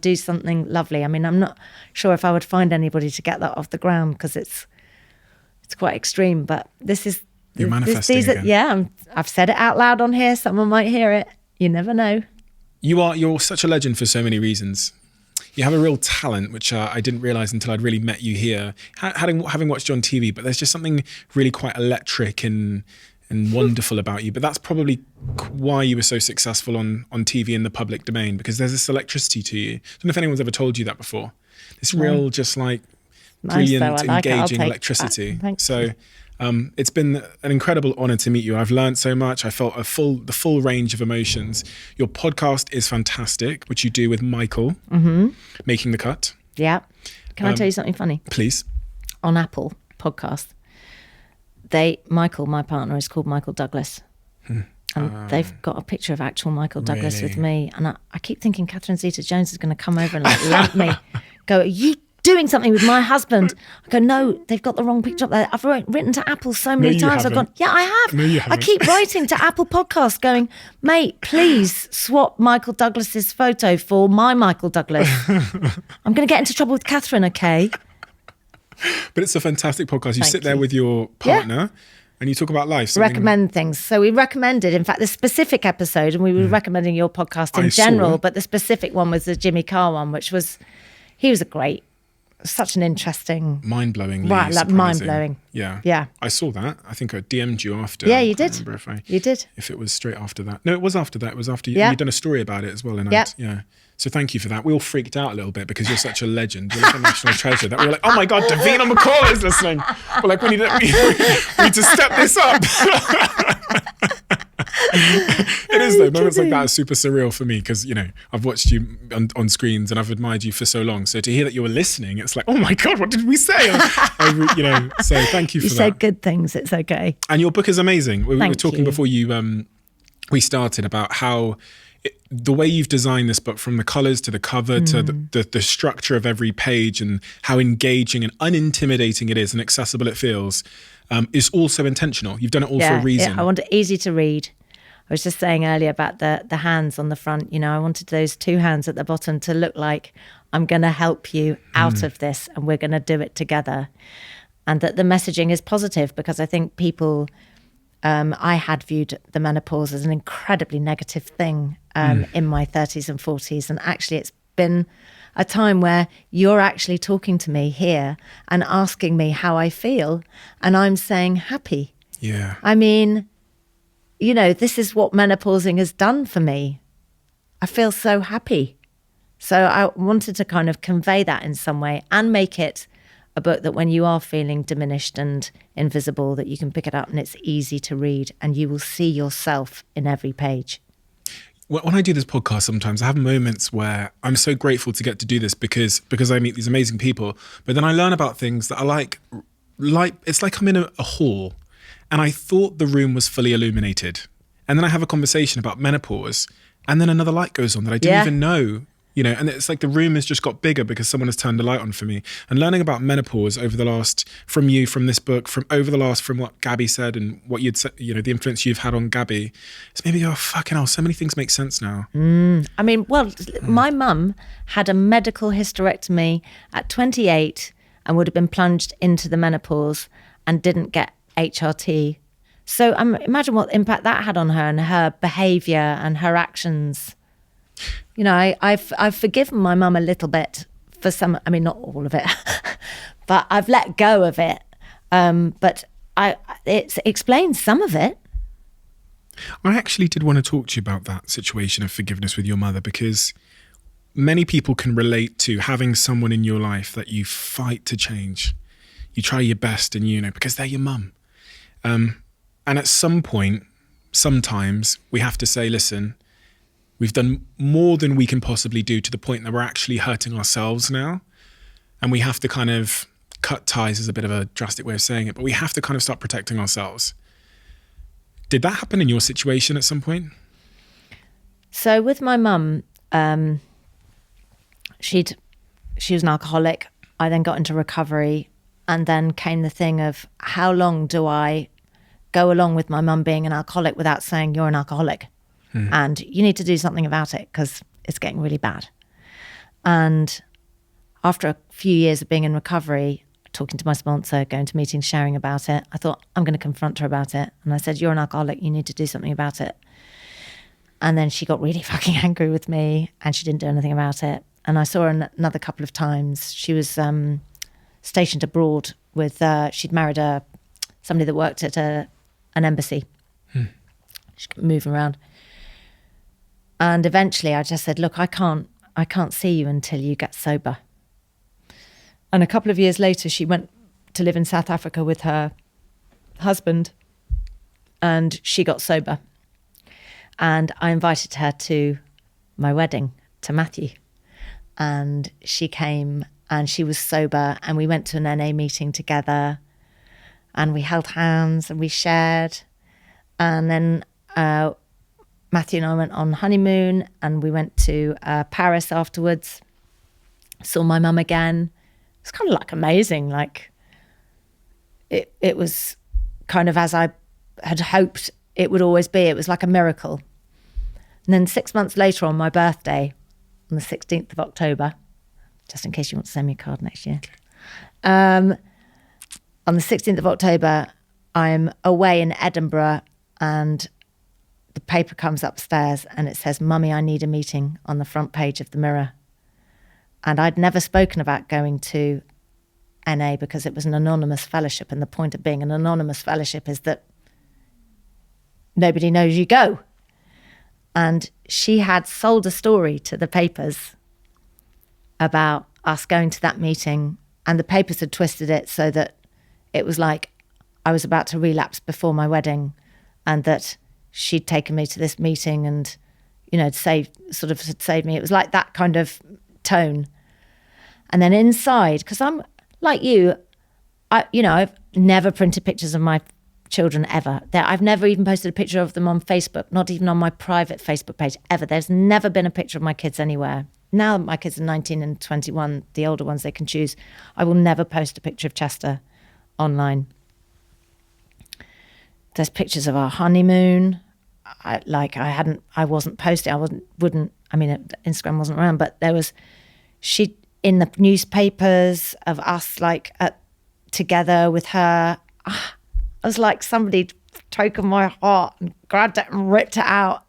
do something lovely. I mean, I'm not sure if I would find anybody to get that off the ground because it's quite extreme, but this is... You're manifesting again. Yeah, I've said it out loud on here. Someone might hear it. You never know. You're such a legend for so many reasons. You have a real talent, which I didn't realize until I'd really met you here, having watched you on TV, but there's just something really quite electric and wonderful about you. But that's probably why you were so successful on TV in the public domain, because there's this electricity to you. I don't know if anyone's ever told you that before. This real, just like brilliant, engaging electricity. So it's been an incredible honor to meet you. I've learned so much. I felt the full range of emotions. Your podcast is fantastic, which you do with Michael, Making the Cut. Yeah. Can I tell you something funny? Please. On Apple Podcast, Michael, my partner, is called Michael Douglas. And they've got a picture of actual Michael Douglas with me. And I keep thinking Catherine Zeta-Jones is going to come over and lamp me. Go, are you doing something with my husband? I go, no, they've got the wrong picture up there. I've written to Apple so many times. I've gone, yeah, I have. No, you I haven't. keep writing to Apple Podcasts going, mate, please swap Michael Douglas's photo for my Michael Douglas. I'm going to get into trouble with Catherine, okay? But it's a fantastic podcast. You sit there with your partner and you talk about life. Recommend things. So we recommended, in fact, the specific episode, and we were recommending your podcast in general, but the specific one was the Jimmy Carr one, he was such an interesting... Mind-blowing. Right, like mind-blowing. Yeah. Yeah. I saw that. I think I DM'd you after. Yeah, you did. I remember You did. If it was straight after that. No, it was after that. It was after you'd done a story about it as well. And yeah. So thank you for that. We all freaked out a little bit because you're such a legend. You're like a national treasure. That we were like, oh my God, Davina McCall is listening. We're like, we need to step this up. It is though. Moments like that are super surreal for me because, I've watched you on screens and I've admired you for so long. So to hear that you were listening, it's like, oh my God, what did we say? So thank you for that. You said good things. It's okay. And your book is amazing. We were talking you. before we started about how the way you've designed this book, from the colors to the cover to the structure of every page, and how engaging and unintimidating it is and accessible it feels, is also intentional. You've done it all for a reason. Yeah, I want it easy to read. I was just saying earlier about the hands on the front. I wanted those two hands at the bottom to look like I'm going to help you out of this and we're going to do it together. And that the messaging is positive, because I think people... I had viewed the menopause as an incredibly negative thing in my 30s and 40s. And actually, it's been a time where you're actually talking to me here and asking me how I feel. And I'm saying happy. Yeah. I mean, this is what menopausing has done for me. I feel so happy. So I wanted to kind of convey that in some way and make it a book that when you are feeling diminished and invisible, that you can pick it up and it's easy to read and you will see yourself in every page. When I do this podcast, sometimes I have moments where I'm so grateful to get to do this because I meet these amazing people, but then I learn about things that are like it's like I'm in a hall and I thought the room was fully illuminated. And then I have a conversation about menopause and then another light goes on that I didn't even know. And it's like the room has just got bigger because someone has turned a light on for me. And learning about menopause over the last, from this book, from what Gabby said and what you'd said, the influence you've had on Gabby, it's maybe, oh, fucking hell, so many things make sense now. I mean, my mum had a medical hysterectomy at 28 and would have been plunged into the menopause and didn't get HRT. So imagine what impact that had on her and her behaviour and her actions. I've forgiven my mum a little bit for some, I mean, not all of it, but I've let go of it. But it explains some of it. I actually did want to talk to you about that situation of forgiveness with your mother, because many people can relate to having someone in your life that you fight to change. You try your best and, you know, because they're your mum. And at some point, sometimes we have to say, listen, we've done more than we can possibly do, to the point that we're actually hurting ourselves now. And we have to kind of cut ties, is a bit of a drastic way of saying it, but we have to kind of start protecting ourselves. Did that happen in your situation at some point? So with my mum, she was an alcoholic. I then got into recovery, and then came the thing of, how long do I go along with my mum being an alcoholic without saying, you're an alcoholic and you need to do something about it because it's getting really bad. And after a few years of being in recovery, talking to my sponsor, going to meetings, sharing about it, I thought, I'm going to confront her about it. And I said, you're an alcoholic, you need to do something about it. And then she got really fucking angry with me, and she didn't do anything about it. And I saw her another couple of times. She was stationed abroad with, she'd married somebody that worked at an embassy. She could move around. And eventually I just said, look, I can't see you until you get sober. And a couple of years later, she went to live in South Africa with her husband, and she got sober. And I invited her to my wedding, to Matthew. And she came, and she was sober, and we went to an NA meeting together, and we held hands and we shared. And then Matthew and I went on honeymoon, and we went to Paris afterwards, saw my mum again. It's kind of like amazing. Like it was kind of as I had hoped it would always be. It was like a miracle. And then 6 months later, on my birthday, on the 16th of October, just in case you want to send me a card next year. On the 16th of October, I'm away in Edinburgh, and the paper comes upstairs and it says, Mummy, I need a meeting, on the front page of the Mirror. And I'd never spoken about going to NA because it was an anonymous fellowship. And the point of being an anonymous fellowship is that nobody knows you go. And she had sold a story to the papers about us going to that meeting. And the papers had twisted it so that it was like I was about to relapse before my wedding, and that she'd taken me to this meeting and, you know, had saved me. It was like that kind of tone. And then inside, because I'm like you, I've never printed pictures of my children ever. I've never even posted a picture of them on Facebook, not even on my private Facebook page ever. There's never been a picture of my kids anywhere. Now that my kids are 19 and 21, the older ones, they can choose. I will never post a picture of Chester online. There's pictures of our honeymoon. Instagram wasn't around, but there was, in the newspapers of us together with her. I was like somebody taken my heart and grabbed it and ripped it out.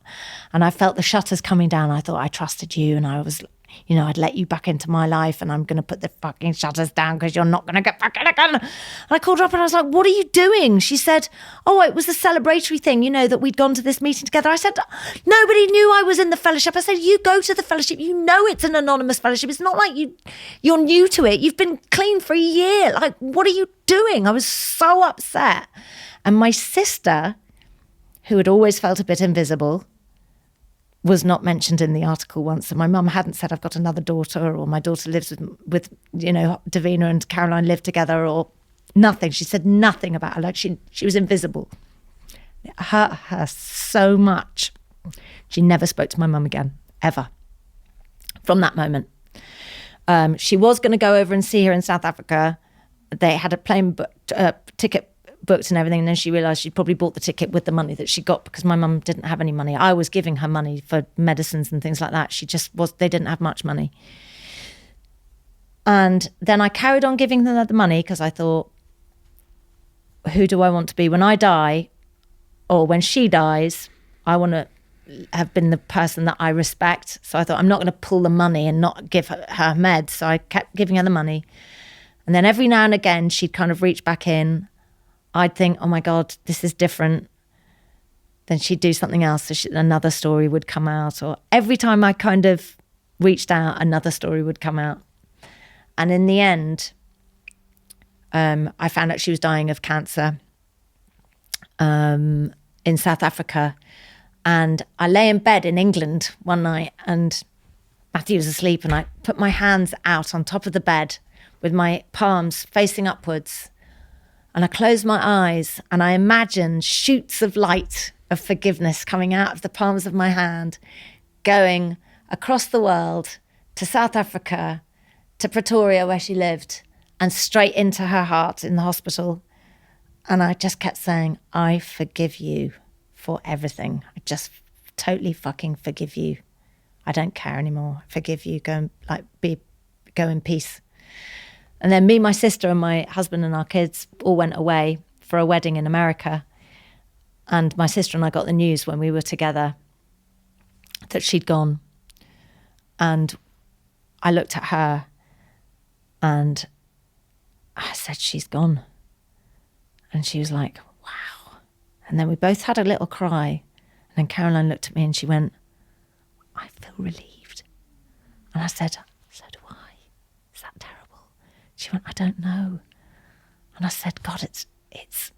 And I felt the shutters coming down. I thought, I trusted you, and I was, I'd let you back into my life, and I'm going to put the fucking shutters down because you're not going to get back in again. And I called her up and I was like, what are you doing? She said, oh, it was the celebratory thing, that we'd gone to this meeting together. I said, nobody knew I was in the fellowship. I said, you go to the fellowship. You know it's an anonymous fellowship. It's not like you're new to it. You've been clean for a year. Like, what are you doing? I was so upset. And my sister, who had always felt a bit invisible, was not mentioned in the article once. And my mum hadn't said, I've got another daughter, or my daughter lives with Davina and Caroline live together, or nothing. She said nothing about her. Like she was invisible. It hurt her so much. She never spoke to my mum again, ever, from that moment. She was going to go over and see her in South Africa. They had a plane ticket booked and everything, and then she realised she'd probably bought the ticket with the money that she got, because my mum didn't have any money. I was giving her money for medicines and things like that. They didn't have much money. And then I carried on giving them the money, because I thought, who do I want to be when I die, or when she dies? I want to have been the person that I respect. So I thought, I'm not going to pull the money and not give her meds. So I kept giving her the money. And then every now and again, she'd kind of reach back in. I'd think, oh my God, this is different. Then she'd do something else. So another story would come out. Or every time I kind of reached out, another story would come out. And in the end, I found out she was dying of cancer in South Africa. And I lay in bed in England one night and Matthew was asleep, and I put my hands out on top of the bed with my palms facing upwards. And I closed my eyes and I imagined shoots of light of forgiveness coming out of the palms of my hand, going across the world to South Africa, to Pretoria where she lived, and straight into her heart in the hospital. And I just kept saying, I forgive you for everything. I just totally fucking forgive you. I don't care anymore. I forgive you. Go in peace. And then me, my sister and my husband and our kids all went away for a wedding in America. And my sister and I got the news when we were together that she'd gone. And I looked at her and I said, she's gone. And she was like, wow. And then we both had a little cry. And then Caroline looked at me and she went, I feel relieved. And I said, so do I. Is that terrible? She went, I don't know. And I said, God, it's,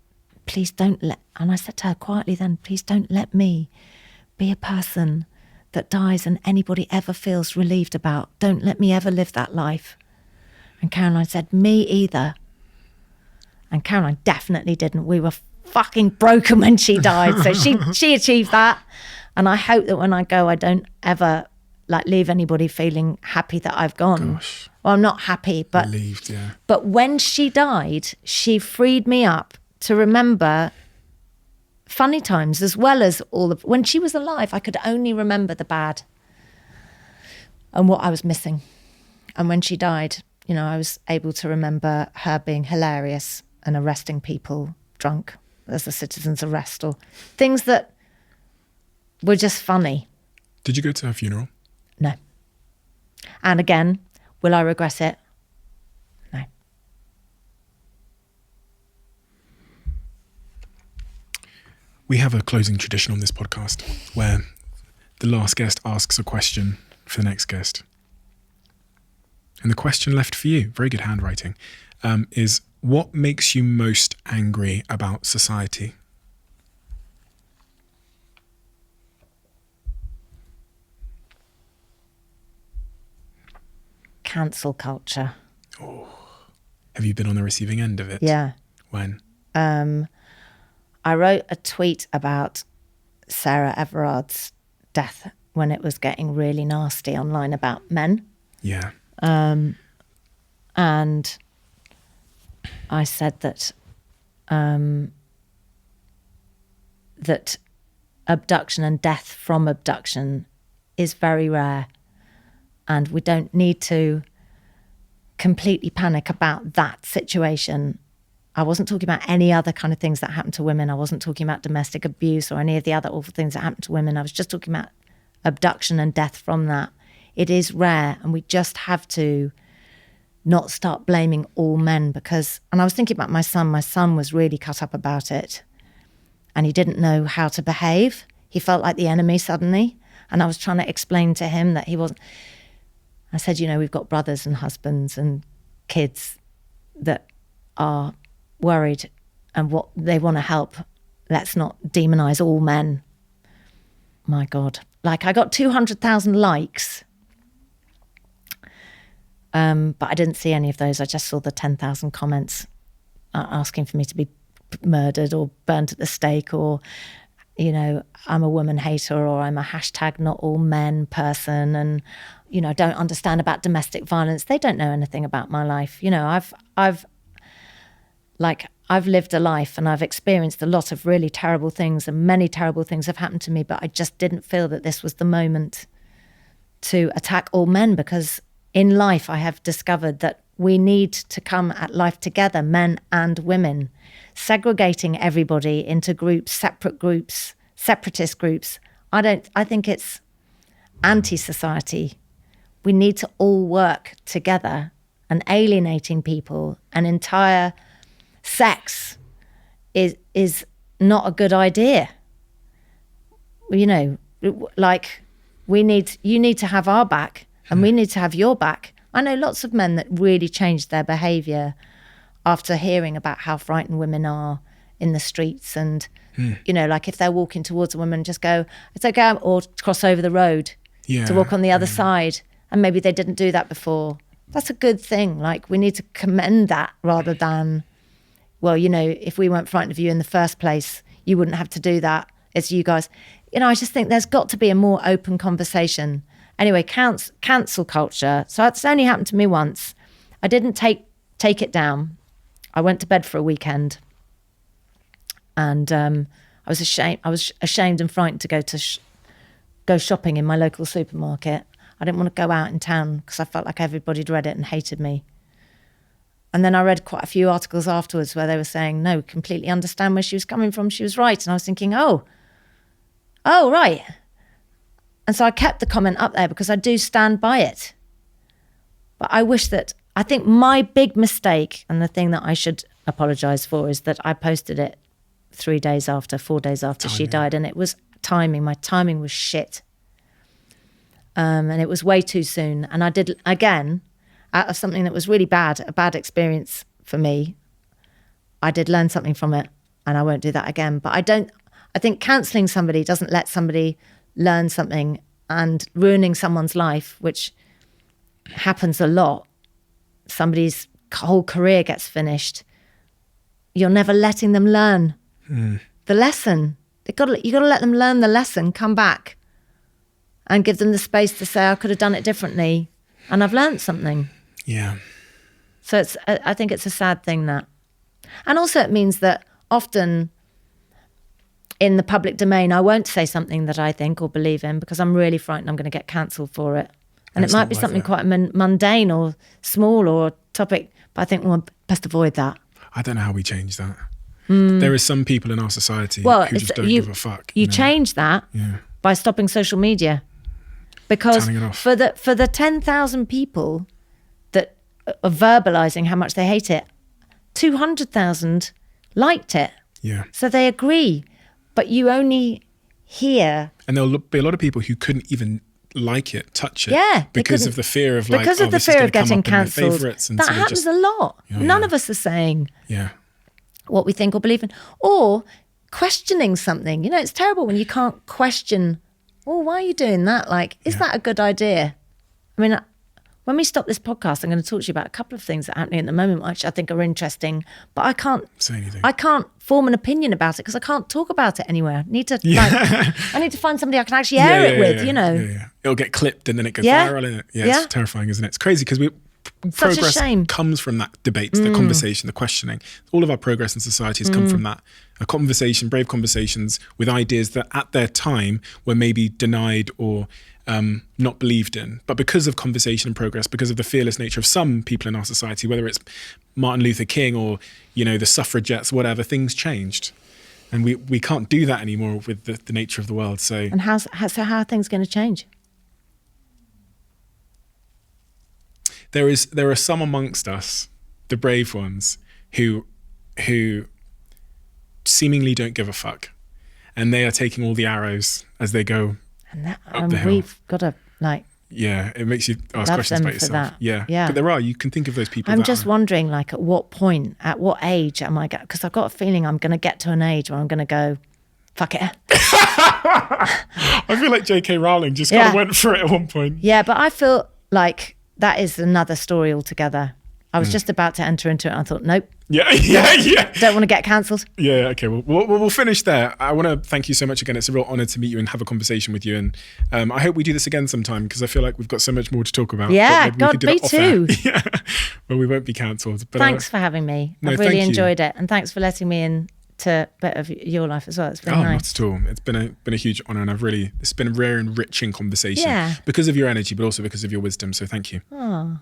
please don't let, and I said to her quietly then, please don't let me be a person that dies and anybody ever feels relieved about. Don't let me ever live that life. And Caroline said, me either. And Caroline definitely didn't. We were fucking broken when she died. So she achieved that. And I hope that when I go, I don't ever leave anybody feeling happy that I've gone. Gosh. Well, I'm not happy, but Relieved, yeah. But when she died, she freed me up to remember funny times as well as all of, when she was alive, I could only remember the bad and what I was missing. And when she died, I was able to remember her being hilarious and arresting people drunk as a citizen's arrest, or things that were just funny. Did you go to her funeral? No. And again, will I regret it? No. We have a closing tradition on this podcast where the last guest asks a question for the next guest. And the question left for you, very good handwriting, is what makes you most angry about society? Cancel culture. Oh, have you been on the receiving end of it? Yeah. When? I wrote a tweet about Sarah Everard's death when it was getting really nasty online about men. Yeah. And I said that that abduction and death from abduction is very rare, and we don't need to completely panic about that situation. I wasn't talking about any other kind of things that happen to women. I wasn't talking about domestic abuse or any of the other awful things that happen to women. I was just talking about abduction and death from that. It is rare, and we just have to not start blaming all men, because, and I was thinking about my son was really cut up about it, and he didn't know how to behave. He felt like the enemy suddenly, and I was trying to explain to him that he wasn't. I said, we've got brothers and husbands and kids that are worried and what they want to help. Let's not demonize all men. My God. I got 200,000 likes, but I didn't see any of those. I just saw the 10,000 comments asking for me to be murdered or burnt at the stake, or, I'm a woman hater, or I'm a hashtag not all men person, and, don't understand about domestic violence. They don't know anything about my life. I've lived a life and I've experienced a lot of really terrible things, and many terrible things have happened to me, but I just didn't feel that this was the moment to attack all men, because in life I have discovered that we need to come at life together, men and women. Segregating everybody into groups, separatist groups, I think it's anti-society. We need to all work together, and alienating people and entire sex is not a good idea. You know, like you need to have our back and we need to have your back. I know lots of men that really changed their behaviour after hearing about how frightened women are in the streets, and you know, like if they're walking towards a woman, just go, it's okay, or cross over the road to walk on the other side, and maybe they didn't do that before. That's a good thing. Like, we need to commend that rather than, well, you know, if we weren't frightened of you in the first place, you wouldn't have to do that. It's you guys. You know, I just think there's got to be a more open conversation. Anyway, cancel culture. So it's only happened to me once. I didn't take it down. I went to bed for a weekend, and I was ashamed and frightened to go shopping in my local supermarket. I didn't want to go out in town because I felt like everybody'd read it and hated me. And then I read quite a few articles afterwards where they were saying, no, completely understand where she was coming from. She was right. And I was thinking, oh, right. And so I kept the comment up there because I do stand by it. But I think my big mistake, and the thing that I should apologise for, is that I posted it 4 days after she died. And it was timing. My timing was shit. And it was way too soon. And I did, again, out of something that was really bad, a bad experience for me, I did learn something from it, and I won't do that again. But I think cancelling somebody doesn't let somebody learn something, and ruining someone's life, which happens a lot. Somebody's whole career gets finished. You're never letting them learn the lesson. You got to let them learn the lesson, come back, and give them the space to say, I could have done it differently, and I've learned something. Yeah. So I think it's a sad thing, that. And also it means that often in the public domain, I won't say something that I think or believe in because I'm really frightened I'm going to get cancelled for it. And it might be something quite mundane or small or topic, but I think, well, best avoid that. I don't know how we change that. There is some people in our society who just don't give a fuck. You change that by stopping social media. Because for the 10,000 people that are verbalising how much they hate it, 200,000 liked it. Yeah. So they agree. But you only hear... And there'll be a lot of people who couldn't even like it, touch it. Yeah. Because of the fear of like, because of the fear of getting cancelled. That so happens a lot. None of us are saying what we think or believe in. Or questioning something. You know, it's terrible when you can't question... Oh, why are you doing that? Like, is that a good idea? I mean, when we stop this podcast, I'm going to talk to you about a couple of things that are happening at the moment, which I think are interesting, but I can't say anything. I can't form an opinion about it because I can't talk about it anywhere. I need to find somebody I can actually air it with, you know. Yeah. It'll get clipped and then it goes viral, isn't it? It's terrifying, isn't it? It's crazy because progress comes from that debate, the conversation, the questioning. All of our progress in society has come from that. A conversation, brave conversations with ideas that at their time were maybe denied or not believed in. But because of conversation and progress, because of the fearless nature of some people in our society, whether it's Martin Luther King or, you know, the suffragettes, whatever, things changed. And we can't do that anymore with the nature of the world. So how are things going to change? There are some amongst us, the brave ones, who seemingly don't give a fuck, and they are taking all the arrows as they go up the hill. We've got to it makes you ask questions about yourself. Yeah. But you can think of those people. I'm just wondering, like, at what point, at what age am I going? Because I've got a feeling I'm going to get to an age where I'm going to go, fuck it. I feel like J.K. Rowling just kind of went for it at one point. Yeah, but I feel like that is another story altogether. I was just about to enter into it and I thought, nope. Yeah. Don't want to get cancelled. Yeah, okay. Well, we'll finish there. I want to thank you so much again. It's a real honour to meet you and have a conversation with you. And I hope we do this again sometime because I feel like we've got so much more to talk about. Yeah, God, me too. Yeah, well, we won't be cancelled. Thanks for having me. I've really enjoyed it. And thanks for letting me in to a bit of your life as well. It's been nice. Not at all. It's been a huge honour, and it's been a rare enriching conversation because of your energy, but also because of your wisdom. So thank you. Oh.